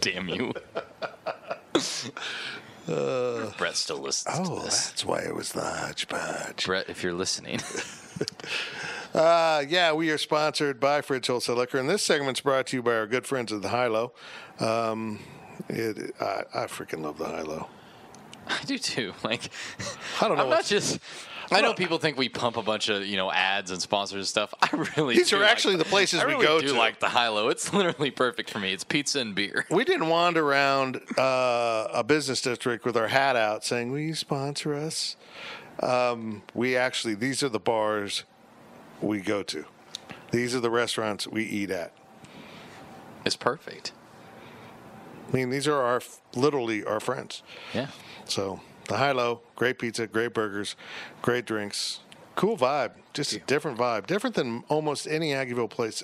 Damn you. Brett still listens to this. That's why it was the hodgepodge. Brett, if you're listening. We are sponsored by Fridge Wholesale Liquor, and this segment's brought to you by our good friends at the High-Low. I freaking love the High-Low. I do too. I don't know. I know people think we pump a bunch of ads and sponsors and stuff. I really These are actually the places we go to. I do like the High-Low. It's literally perfect for me. It's pizza and beer. We didn't wander around a business district with our hat out saying, "Will you sponsor us?" These are the bars we go to. These are the restaurants we eat at. It's perfect. I mean, these are literally our friends. Yeah. So the High-Low, great pizza, great burgers, great drinks, cool vibe. Just a different vibe, different than almost any Aggieville place.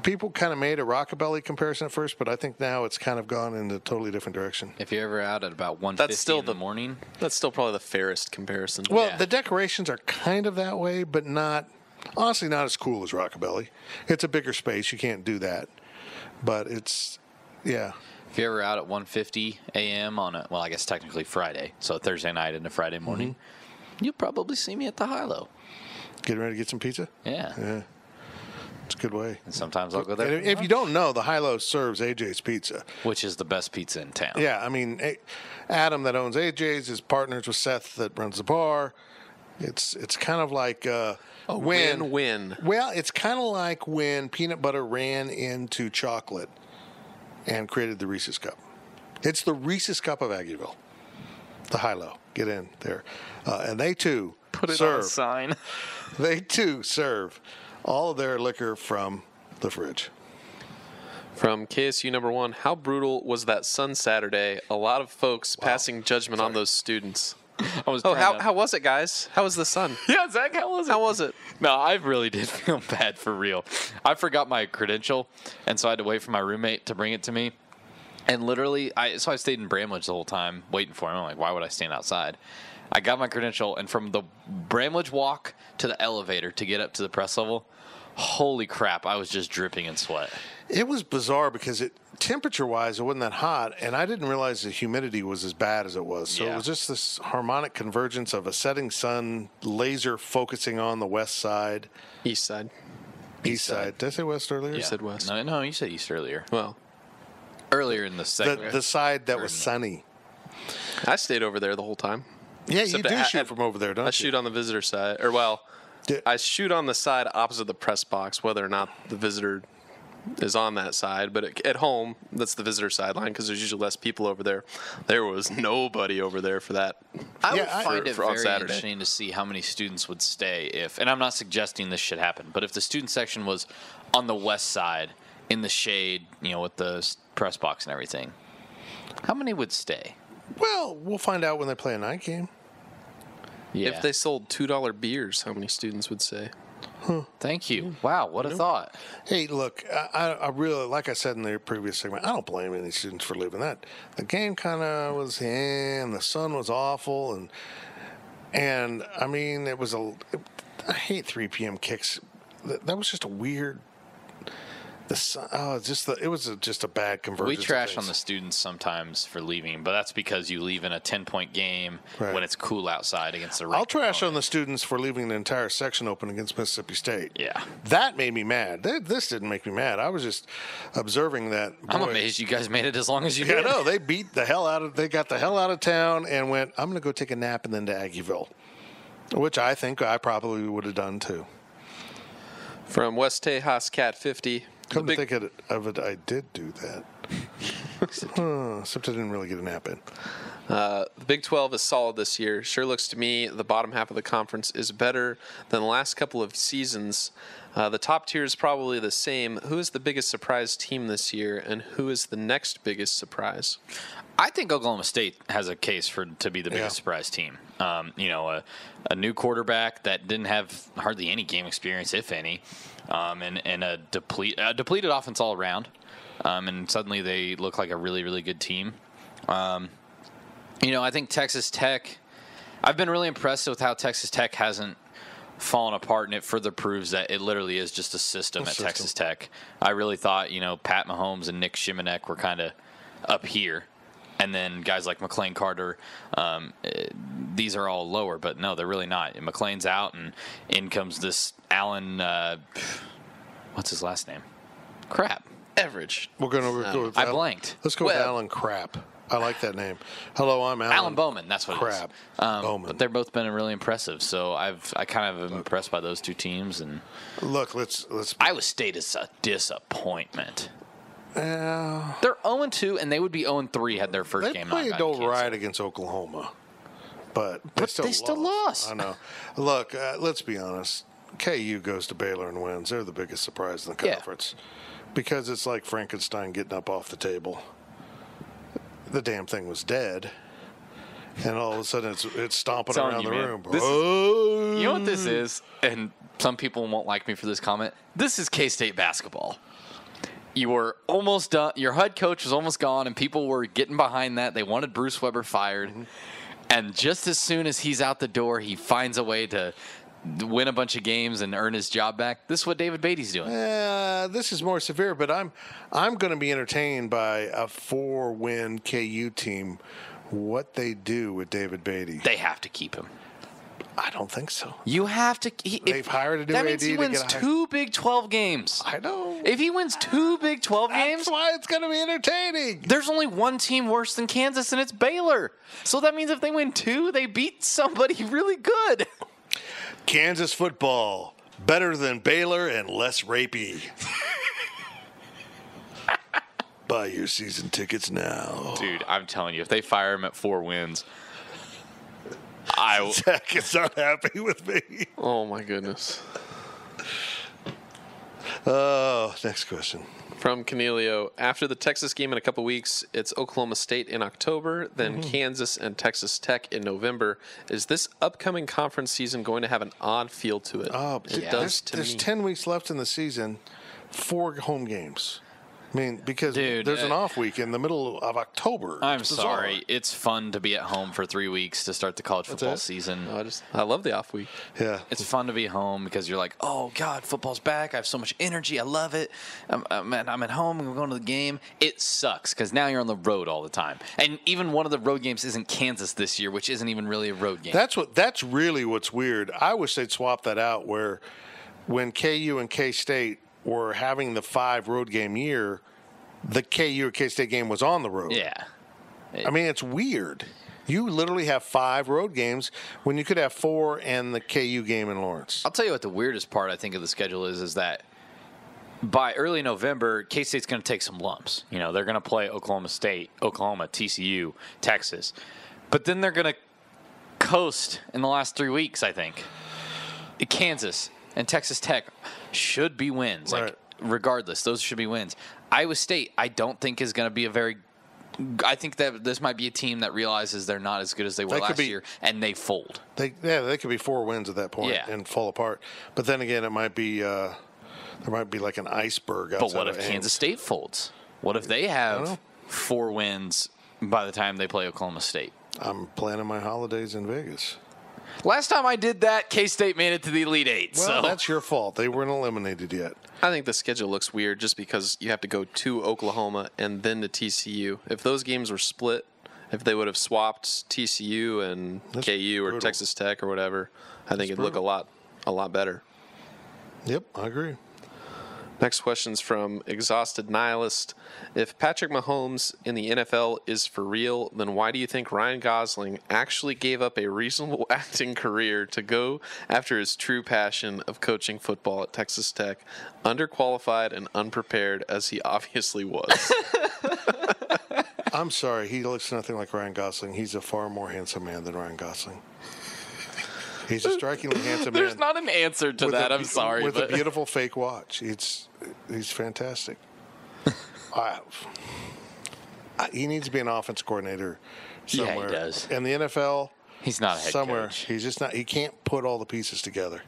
People kind of made a Rockabilly comparison at first, but I think now it's kind of gone in a totally different direction. If you're ever out at about 1:50 in the morning, that's still probably the fairest comparison. Well, the decorations are kind of that way, but honestly not as cool as Rockabilly. It's a bigger space. You can't do that. But it's, yeah. If you're ever out at 1:50 a.m. on I guess technically Friday, so Thursday night into Friday morning, you'll probably see me at the High-Low. Getting ready to get some pizza? Yeah. It's a good way. And sometimes I'll go there. And if you don't know, the High-Low serves AJ's Pizza. Which is the best pizza in town. Yeah, I mean, Adam that owns AJ's is partners with Seth that runs the bar. It's kind of like win-win. Well, it's kind of like when peanut butter ran into chocolate and created the Reese's Cup. It's the Reese's Cup of Aggieville. The High-Low. Get in there. And they, too, Put it serve. on a sign. They, too, serve all of their liquor from the fridge. From KSU number 1, how brutal was that sun Saturday? A lot of folks passing judgment on those students. How was it, guys? How was the sun? Yeah, Zach, how was it? How was it? No, I really did feel bad for real. I forgot my credential, and so I had to wait for my roommate to bring it to me. And literally, I stayed in Bramlage the whole time waiting for him. I'm like, why would I stand outside? I got my credential, and from the Bramlage walk to the elevator to get up to the press level, holy crap, I was just dripping in sweat. It was bizarre because temperature-wise, it wasn't that hot, and I didn't realize the humidity was as bad as it was. So It was just this harmonic convergence of a setting sun, laser focusing on the west side. East side. East side. Did I say west earlier? You said west. No, you said east earlier. Well, Earlier in the segment. The side that was sunny. I stayed over there the whole time. Yeah, you do shoot from over there, don't you? I shoot on the visitor side. I shoot on the side opposite the press box, whether or not the visitor is on that side. But at home, that's the visitor sideline because there's usually less people over there. There was nobody over there for that. I would find it on very Saturday. interesting to see how many students would stay if, and I'm not suggesting this should happen, but if the student section was on the west side in the shade, with the press box and everything, how many would stay? Well, we'll find out when they play a night game. Yeah. If they sold $2 beers, how many students would say? Thank you. Wow, what a thought. Hey, look, I really, like I said in the previous segment, I don't blame any students for leaving that. The game kind of was, and the sun was awful, and I mean, I hate 3 p.m. kicks. That was just a weird. It was just a bad convergence. We trash on the students sometimes for leaving, but that's because you leave in a 10-point game when it's cool outside against the rain. I'll trash on the students for leaving the entire section open against Mississippi State. Yeah. That made me mad. This didn't make me mad. I was just observing that. I'm amazed you guys made it as long as you did. did. I know. They got the hell out of town and went, I'm going to go take a nap and then to Aggieville, which I think I probably would have done too. From West Tejas Cat 50. Come to think of it, I did do that. Except I didn't really get a nap in. The Big 12 is solid this year. Sure looks to me the bottom half of the conference is better than the last couple of seasons. The top tier is probably the same. Who is the biggest surprise team this year, and who is the next biggest surprise? I think Oklahoma State has a case to be the biggest surprise team. A new quarterback that didn't have hardly any game experience, if any, and a depleted offense all around. And suddenly they look like a really, really good team. I think Texas Tech, I've been really impressed with how Texas Tech hasn't fallen apart, and it further proves that it literally is just a system at Texas Tech. I really thought, Pat Mahomes and Nick Shimanek were kind of up here. And then guys like McLean Carter, these are all lower, but no, they're really not. And McLean's out, and in comes this Allen, what's his last name? Crap. Average. We're going to go with I blanked. Let's go with Alan Crap. I like that name. Hello, I'm Alan. Alan Bowman, that's what Crap. it is. Bowman. But they've both been really impressive, so I kind of am impressed by those two teams. And look, let's. Iowa State is a disappointment. They're 0-2, and they would be 0-3 had their first game not They gotten played all right canceled. against Oklahoma, but they still lost. I know. Look, let's be honest. KU goes to Baylor and wins. They're the biggest surprise in the conference because it's like Frankenstein getting up off the table. The damn thing was dead, and all of a sudden it's stomping around the room. You know what this is? And some people won't like me for this comment. This is K-State basketball. You were almost done. Your head coach was almost gone, and people were getting behind that. They wanted Bruce Weber fired. Mm-hmm. And just as soon as he's out the door, he finds a way to win a bunch of games and earn his job back. This is what David Beatty's doing. This is more severe, but I'm going to be entertained by a 4-win KU team. What they do with David Beatty? They have to keep him. I don't think so. You have to. They've hired a new AD. That means he wins 2 Big 12 games. I know. If he wins 2 Big 12 games, that's why it's going to be entertaining. There's only one team worse than Kansas, and it's Baylor. So that means if they win 2, they beat somebody really good. Kansas football, better than Baylor and less rapey. Buy your season tickets now. Dude, I'm telling you, if they fire him at 4 wins, Zach is not happy with me. Oh, my goodness. Oh, next question. From Cornelio, after the Texas game in a couple weeks, it's Oklahoma State in October, then Kansas and Texas Tech in November. Is this upcoming conference season going to have an odd feel to it? It does to me. There's 10 weeks left in the season, 4 home games. I mean, because there's an off week in the middle of October. I'm sorry. It's fun to be at home for 3 weeks to start the college football season. I love the off week. Yeah. It's fun to be home because you're like, oh, God, football's back. I have so much energy. I love it. I'm at home and we're going to the game. It sucks because now you're on the road all the time. And even one of the road games isn't Kansas this year, which isn't even really a road game. That's really what's weird. I wish they'd swap that out where when KU and K-State were having the 5 road game year, the KU or K-State game was on the road. Yeah. I mean, it's weird. You literally have 5 road games when you could have 4 and the KU game in Lawrence. I'll tell you what the weirdest part I think of the schedule is that by early November, K-State's going to take some lumps. You know, they're going to play Oklahoma State, Oklahoma, TCU, Texas. But then they're going to coast in the last 3 weeks, I think. Kansas and Texas Tech should be wins. Right. Like, regardless, those should be wins. Iowa State, I don't think is going to be I think that this might be a team that realizes they're not as good as they were last year, and they fold. They could be 4 wins at that point and fall apart. But then again, it might be there might be like an iceberg outside. But what if Kansas State folds? What if they have 4 wins by the time they play Oklahoma State? I'm planning my holidays in Vegas. Last time I did that, K-State made it to the Elite Eight. Well, that's your fault. They weren't eliminated yet. I think the schedule looks weird just because you have to go to Oklahoma and then to TCU. If those games were split, if they would have swapped TCU and KU or Texas Tech or whatever, I think it'd look a lot better. Yep, I agree. Next question's from Exhausted Nihilist. If Patrick Mahomes in the NFL is for real, then why do you think Ryan Gosling actually gave up a reasonable acting career to go after his true passion of coaching football at Texas Tech, underqualified and unprepared as he obviously was? I'm sorry, he looks nothing like Ryan Gosling. He's a far more handsome man than Ryan Gosling. He's a strikingly handsome man. There's not an answer to that. I'm sorry. With a beautiful fake watch. He's fantastic. He needs to be an offense coordinator somewhere. Yeah, he does. In the NFL, he's not a head somewhere. coach. He's just not. He can't put all the pieces together.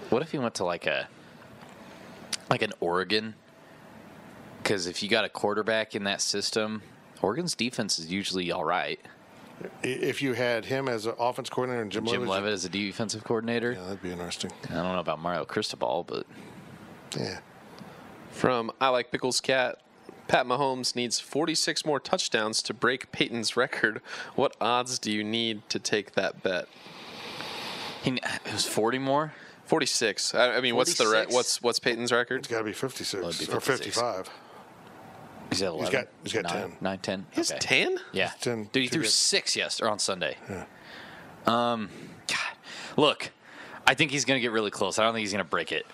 What if he went to like an Oregon? Because if you got a quarterback in that system, Oregon's defense is usually all right. If you had him as an offense coordinator and Jim Leavitt as a defensive coordinator, yeah, that'd be interesting. I don't know about Mario Cristobal, but yeah. From I Like Pickles Cat, Pat Mahomes needs 46 more touchdowns to break Peyton's record. What odds do you need to take that bet? It was 40 more. 46. I mean, 46? what's Peyton's record? It's got to be 56 or 55. He's at 11. He's got 10. 9, 10. He has 10? Yeah. 10, dude, he threw 6 on Sunday. Yeah. God. Look, I think he's going to get really close. I don't think he's going to break it.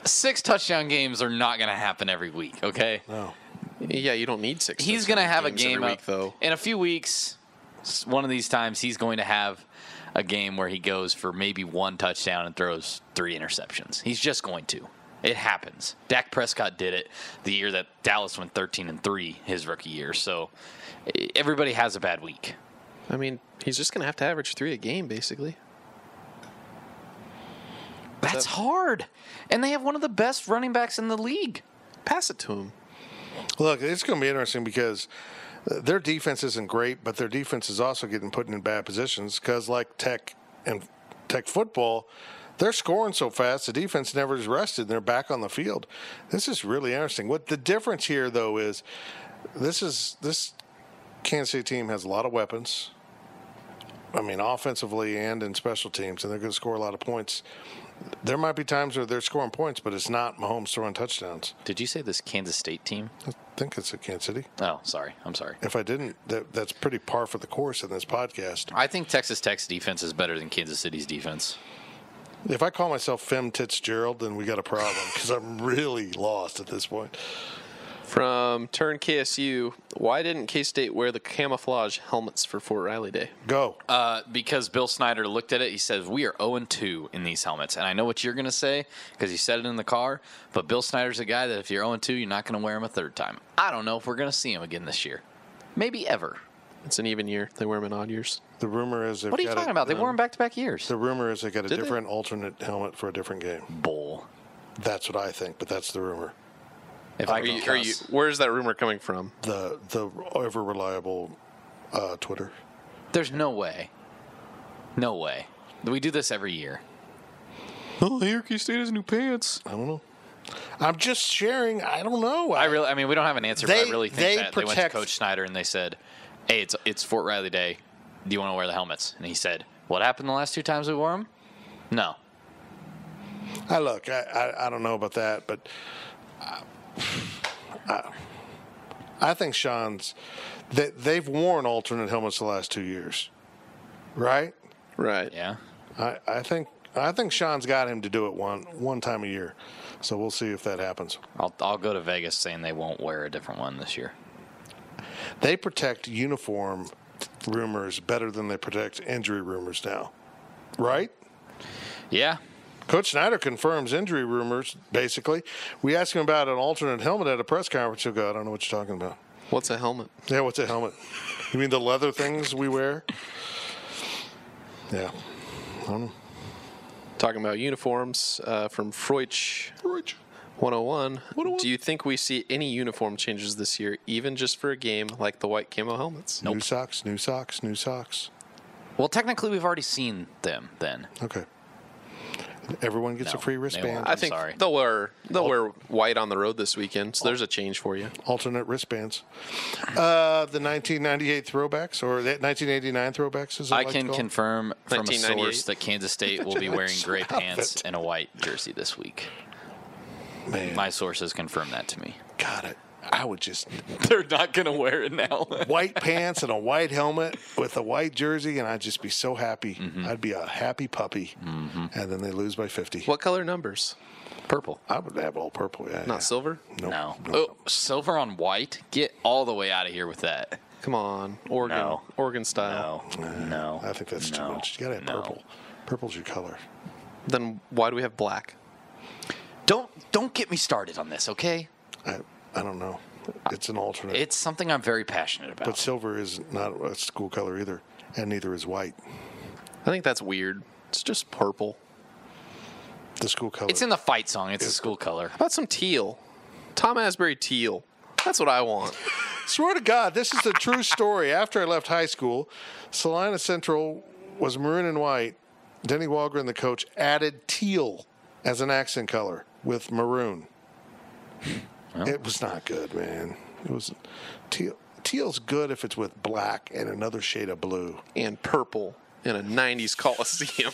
6 touchdown games are not going to happen every week, okay? No. Yeah, you don't need 6. He's going to have a game week, though. In a few weeks. One of these times, he's going to have a game where he goes for maybe 1 touchdown and throws 3 interceptions. He's just going to. It happens. Dak Prescott did it the year that Dallas went 13-3 his rookie year. So everybody has a bad week. I mean, he's just going to have to average 3 a game, basically. That's hard. And they have one of the best running backs in the league. Pass it to him. Look, it's going to be interesting because their defense isn't great, but their defense is also getting put in bad positions because like Tech football, They're scoring so fast, the defense never is rested, and they're back on the field. This is really interesting. What the difference here, though, is this Kansas City team has a lot of weapons. I mean, offensively and in special teams, and they're going to score a lot of points. There might be times where they're scoring points, but it's not Mahomes throwing touchdowns. Did you say this Kansas State team? I think it's a Kansas City. Oh, sorry. I'm sorry. If I didn't, that's pretty par for the course in this podcast. I think Texas Tech's defense is better than Kansas City's defense. If I call myself Tim Fitzgerald, then we got a problem because I'm really lost at this point. From Turn KSU, why didn't K-State wear the camouflage helmets for Fort Riley Day? Go. Because Bill Snyder looked at it. He says, we are 0-2 in these helmets. And I know what you're going to say because you said it in the car. But Bill Snyder's a guy that if you're 0-2, you're not going to wear them a third time. I don't know if we're going to see him again this year. Maybe ever. It's an even year. They wear them in odd years. The rumor is what are you talking about? They wore them back-to-back years. The rumor is they got a different alternate helmet for a different game. Bull. That's what I think, but that's the rumor. If I can where is that rumor coming from? The ever reliable Twitter. There's no way. No way. We do this every year. Oh, here K-State has new pants. I don't know. I'm just sharing. I don't know. I mean, we don't have an answer, but I really think that they went to Coach Snyder and they said, hey, it's Fort Riley Day. Do you want to wear the helmets? And he said, what happened the last 2 times we wore them? No. I don't know about that, but I think Sean's they've worn alternate helmets the last 2 years, right? Right. Yeah. I think Sean's got him to do it one time a year, so we'll see if that happens. I'll go to Vegas saying they won't wear a different one this year. They protect uniform rumors better than they protect injury rumors now, right? Yeah. Coach Snyder confirms injury rumors, basically. We asked him about an alternate helmet at a press conference. He'll go, I don't know what you're talking about. What's a helmet? Yeah, what's a helmet? You mean the leather things we wear? Yeah. I don't know. Talking about uniforms from Freudch 101. Do you think we see any uniform changes this year, even just for a game like the white camo helmets? Nope. New socks. Well, technically, we've already seen them then. Okay. Everyone gets a free wristband. I think they'll wear white on the road this weekend, so there's a change for you. Alternate wristbands. The 1998 throwbacks or the 1989 throwbacks, as I can confirm from a source that Kansas State will be wearing gray pants and a white jersey this week. Man. My sources confirmed that to me. Got it. I would just... They're not going to wear it now. White pants and a white helmet with a white jersey, and I'd just be so happy. Mm-hmm. I'd be a happy puppy. Mm-hmm. And then they lose by 50. What color numbers? Purple. I would have all purple, yeah. Not silver? Nope. No. Oh, silver on white? Get all the way out of here with that. Come on. Oregon. No. Oregon style. No. I think that's too much. You got to have purple. Purple's your color. Then why do we have black? Don't get me started on this, okay? I don't know. It's an alternate. It's something I'm very passionate about. But silver is not a school color either, and neither is white. I think that's weird. It's just purple. The school color. It's in the fight song. It's a school color. How about some teal? Tom Asbury teal. That's what I want. Swear to God, this is a true story. After I left high school, Salina Central was maroon and white. Denny Walgren, the coach, added teal as an accent color with maroon. Well, it was not good, man. It was teal. Teal's good if it's with black and another shade of blue. And purple in a 90s Coliseum.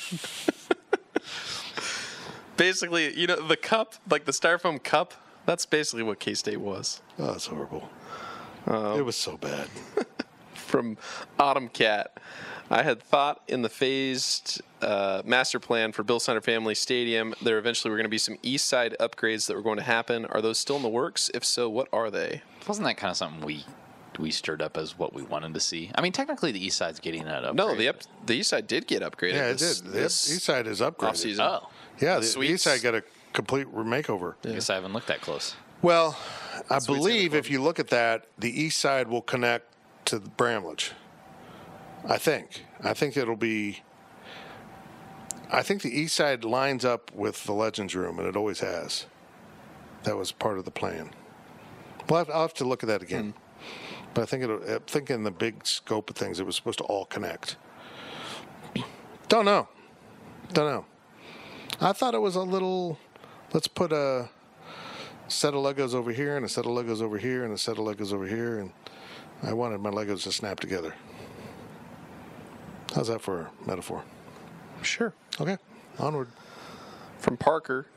Basically, the cup, like the styrofoam cup, that's basically what K-State was. Oh, that's horrible. It was so bad. From Autumn Cat, I had thought in the phased master plan for Bill Snyder Family Stadium, there eventually were going to be some east side upgrades that were going to happen. Are those still in the works? If so, what are they? Wasn't that kind of something we stirred up as what we wanted to see? I mean, technically the east side's getting that upgrade. No, the east side did get upgraded. Yeah, it did. The east side is upgraded. Off-season. Oh. Yeah, the east side got a complete makeover. I guess I haven't looked that close. Well, I believe if you look at that, the east side will connect to the Bramlage. I think it'll be. I think the east side lines up with the Legends Room, and it always has. That was part of the plan. Well, I'll have to look at that again. But I think in the big scope of things, it was supposed to all connect. Don't know. I thought it was a little, let's put a set of Legos over here and a set of Legos over here and a set of Legos over here, and I wanted my Legos to snap together. How's that for a metaphor? Sure. Okay, onward. From Parker.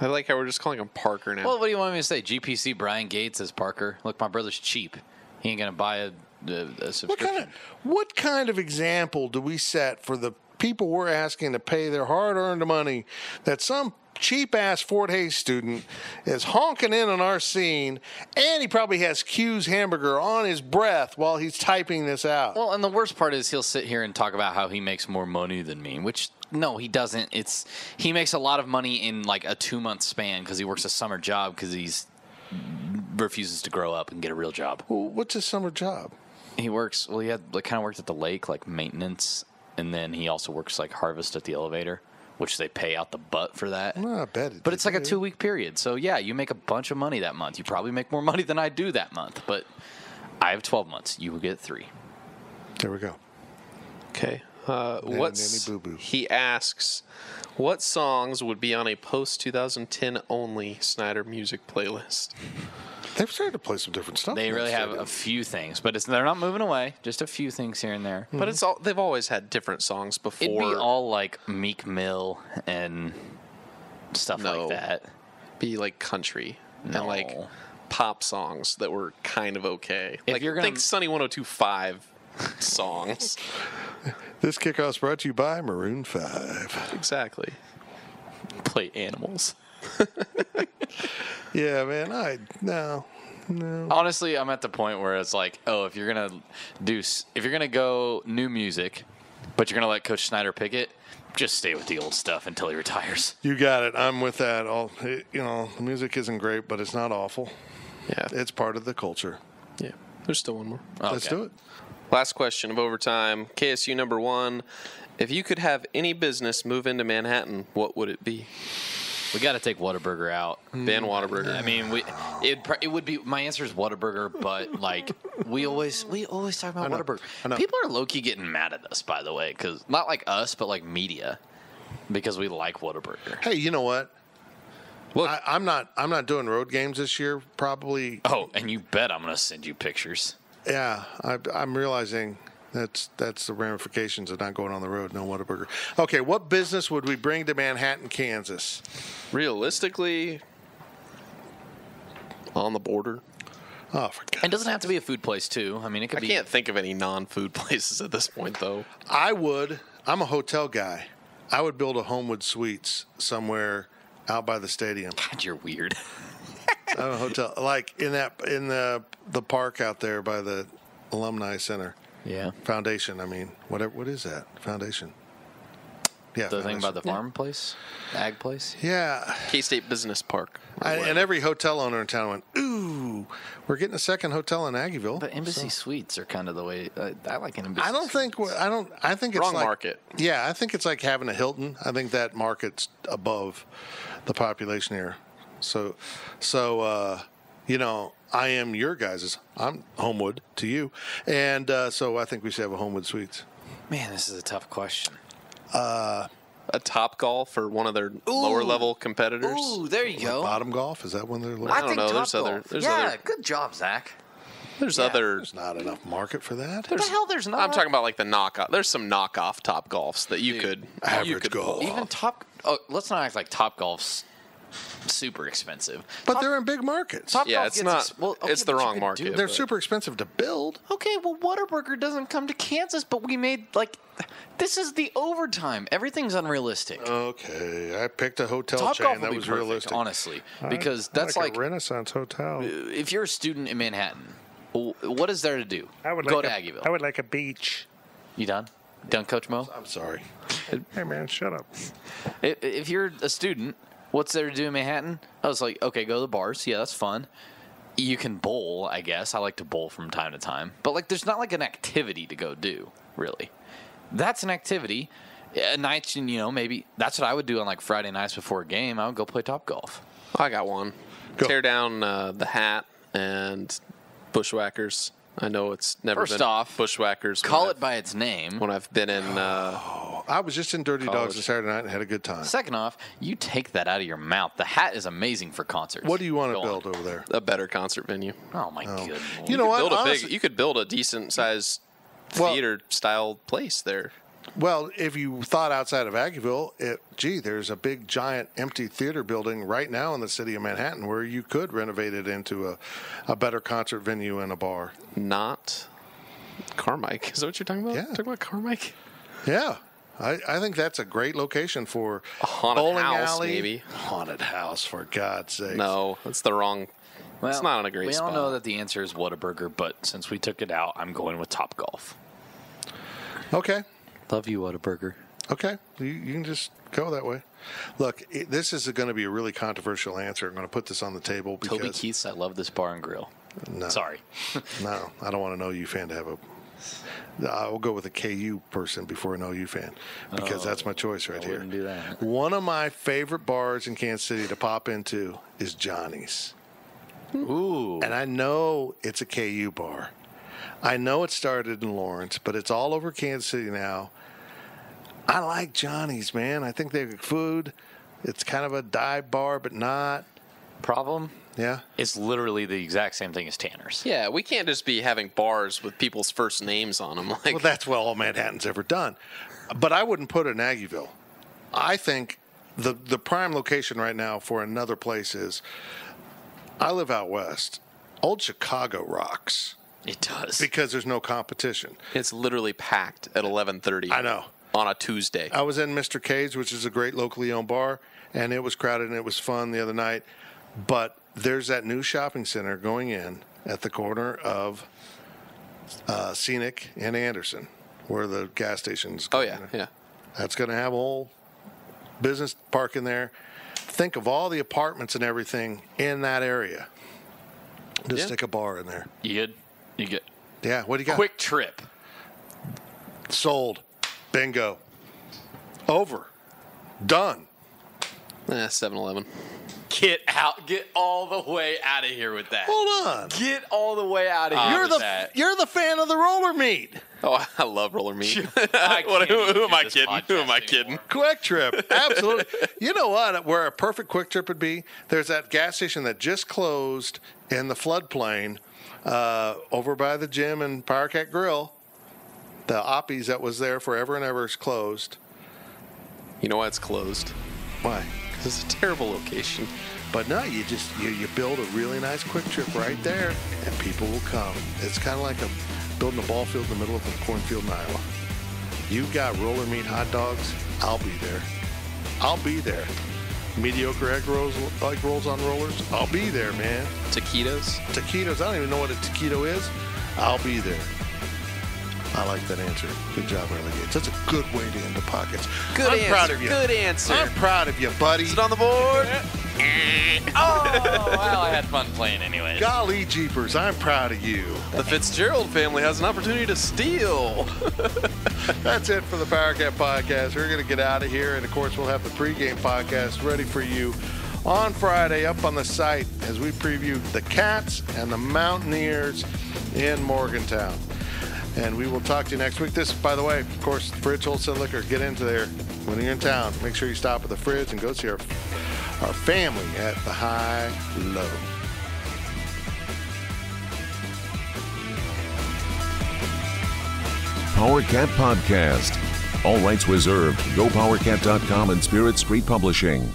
I like how we're just calling him Parker now. Well, what do you want me to say? GPC Brian Gates as Parker. Look, my brother's cheap. He ain't going to buy a subscription. What kind of example do we set for the people we're asking to pay their hard-earned money that some cheap-ass Fort Hays student is honking in on our scene, and he probably has Q's hamburger on his breath while he's typing this out? Well, and the worst part is he'll sit here and talk about how he makes more money than me, which... No, he doesn't. He makes a lot of money in like a 2-month span because he works a summer job because he's refuses to grow up and get a real job. Well, what's his summer job? He works. Well, he had kind of worked at the lake, like maintenance, and then he also works like harvest at the elevator, which they pay out the butt for that. I bet it. But it's like a 2-week period, so yeah, you make a bunch of money that month. You probably make more money than I do that month, but I have 12 months. You will get 3. There we go. Okay. He asks, what songs would be on a post-2010 only Snyder music playlist? They've started to play some different stuff. They really have a few things, but they're not moving away. Just a few things here and there. Mm-hmm. But they've always had different songs before. It'd be all like Meek Mill and stuff like that. Be like country and like pop songs that were kind of okay. If like you're gonna... think Sunny 102.5 songs. This kickoff's brought to you by Maroon 5. Exactly. Play Animals. Yeah, man. No. Honestly, I'm at the point where it's like, oh, if you're gonna go new music, but you're gonna let Coach Snyder pick it, just stay with the old stuff until he retires. You got it. I'm with that. The music isn't great, but it's not awful. Yeah, it's part of the culture. Yeah, there's still one more. Okay. Let's do it. Last question of overtime. KSU number 1. If you could have any business move into Manhattan, what would it be? We got to take Whataburger out. Ban Whataburger. I mean, it would be. My answer is Whataburger, but like we always talk about Whataburger. People are low key getting mad at us, by the way, because not like us, but like media, because we like Whataburger. Hey, you know what? Look, I'm not doing road games this year. Probably. Oh, and you bet I'm going to send you pictures. Yeah, I'm realizing that's the ramifications of not going on the road. No Whataburger. Okay, what business would we bring to Manhattan, Kansas? Realistically, on the border. Oh, for God's It doesn't have to be a food place, too. I mean, it could be. I can't think of any non-food places at this point, though. I would. I'm a hotel guy. I would build a Homewood Suites somewhere out by the stadium. God, you're weird. I'm a hotel, like in the park out there by the Alumni Center. Yeah. Foundation. I mean, what is that? Foundation. Yeah. The thing about the farm place, ag place. Yeah. K-State Business Park. And every hotel owner in town went, "Ooh, we're getting a second hotel in Aggieville." But Embassy Suites are kind of the way I like an Embassy. I think it's wrong like, market. Yeah, I think it's like having a Hilton. I think that market's above the population here. So, I am your guys's. I'm Homewood to you, and so I think we should have a Homewood Suites. Man, this is a tough question. A Top Golf or one of their lower level competitors. Ooh, there you go. Bottom Golf, is that one they're looking? I don't know. There's other. Good job, Zach. There's There's not enough market for that. What the hell? There's not. I'm talking about like the knockoff. There's some knockoff Top Golfs that you could golf. Even Top. Oh, let's not act like Top Golf's super expensive. But they're in big markets. Yeah, it's not. It's the wrong market. They're super expensive to build. Okay, well, Whataburger doesn't come to Kansas, but we made this is the overtime. Everything's unrealistic. Okay, I picked a hotel Top chain Golf that would be was perfect, realistic, honestly, because that's like a Renaissance hotel. if you're a student in Manhattan, what is there to do? Go to Aggieville. I would like a beach. You done? Done, Coach Mo? I'm sorry. Hey man, shut up. If you're a student, what's there to do in Manhattan? I was like, okay, go to the bars. Yeah, that's fun. You can bowl, I guess. I like to bowl from time to time. But, there's not, an activity to go do, really. That's an activity. Nights, maybe that's what I would do on, Friday nights before a game. I would go play Top Golf. I got one. Go. Tear down the Hat and Bushwhackers. I know it's never First been off, Bushwhackers. Call it by its name. When I've been in... I I was just in Dirty Dogs on Saturday night and had a good time. Second off, you take that out of your mouth. The hat is amazing for concerts. What do you want to build over there? A better concert venue. Oh, my goodness. You know what? You could build a decent-sized theater-style place there. Well, if you thought outside of Aggieville, there's a big, giant, empty theater building right now in the city of Manhattan where you could renovate it into a better concert venue and a bar. Not Carmike. Is that what you're talking about? Yeah. Talking about Carmike? Yeah. I think that's a great location for a haunted bowling house, alley. maybe. Haunted house, for God's sake. No, that's the wrong. Well, it's not on a great spot. We all know that the answer is Whataburger, but since we took it out, I'm going with Topgolf. Okay. Love you, Whataburger. Okay. You can just go that way. Look, this is going to be a really controversial answer. I'm going to put this on the table because Toby Keith's I love this bar and grill. No. Sorry. No, I don't want an OU fan to have I will go with a KU person before an OU fan because that's my choice right here. Wouldn't do that. One of my favorite bars in Kansas City to pop into is Johnny's. Ooh. And I know it's a KU bar. I know it started in Lawrence, but it's all over Kansas City now. I like Johnny's, man. I think they have food. It's kind of a dive bar, but not. Problem? Yeah. It's literally the exact same thing as Tanner's. Yeah, we can't just be having bars with people's first names on them. Well, that's what all Manhattan's ever done. But I wouldn't put it in Aggieville. I think the prime location right now for another place is, I live out west. Old Chicago rocks. It does. Because there's no competition. It's literally packed at 11:30. I know. On a Tuesday. I was in Mr. K's, which is a great locally owned bar, and it was crowded and it was fun the other night. But there's that new shopping center going in at the corner of Scenic and Anderson, where the gas station's going. Oh, yeah. That's going to have a whole business park in there. Think of all the apartments and everything in that area. Just stick a bar in there. You good? You good? Yeah, what do you got? Quick Trip. Sold. Bingo. Over. Done. 7-Eleven. Get out. Get all the way out of here with that. Hold on. Get all the way out of here with that. You're the fan of the roller meat. Oh, I love roller meat. Who Who am I kidding? Who am I kidding? Quick Trip. Absolutely. You know what? Where a perfect Quick Trip would be? There's that gas station that just closed in the floodplain over by the gym and Powercat Grill. The Oppies that was there forever and ever is closed. You know why it's closed? Why? Because it's a terrible location. But no, you build a really nice Quick Trip right there, and people will come. It's kind of like building a ball field in the middle of a cornfield in Iowa. You got roller meat hot dogs, I'll be there. I'll be there. Mediocre egg rolls, like rolls on rollers, I'll be there, man. Taquitos? Taquitos, I don't even know what a taquito is. I'll be there. I like that answer. Good job, Renegades. That's a good way to end the podcast. Good answer. Proud of you. Good answer. I'm proud of you, buddy. Is it on the board? Oh, well, I had fun playing anyways. Golly jeepers, I'm proud of you. The Fitzgerald family has an opportunity to steal. That's it for the Powercat Podcast. We're going to get out of here, and of course, we'll have the pregame podcast ready for you on Friday up on the site as we preview the Cats and the Mountaineers in Morgantown. And we will talk to you next week. This, by the way, of course, Fridge Wholesale Liquor. Get into there when you're in town. Make sure you stop at the Fridge and go see our family at the High Low. Powercat Podcast. All rights reserved. GoPowercat.com and Spirit Street Publishing.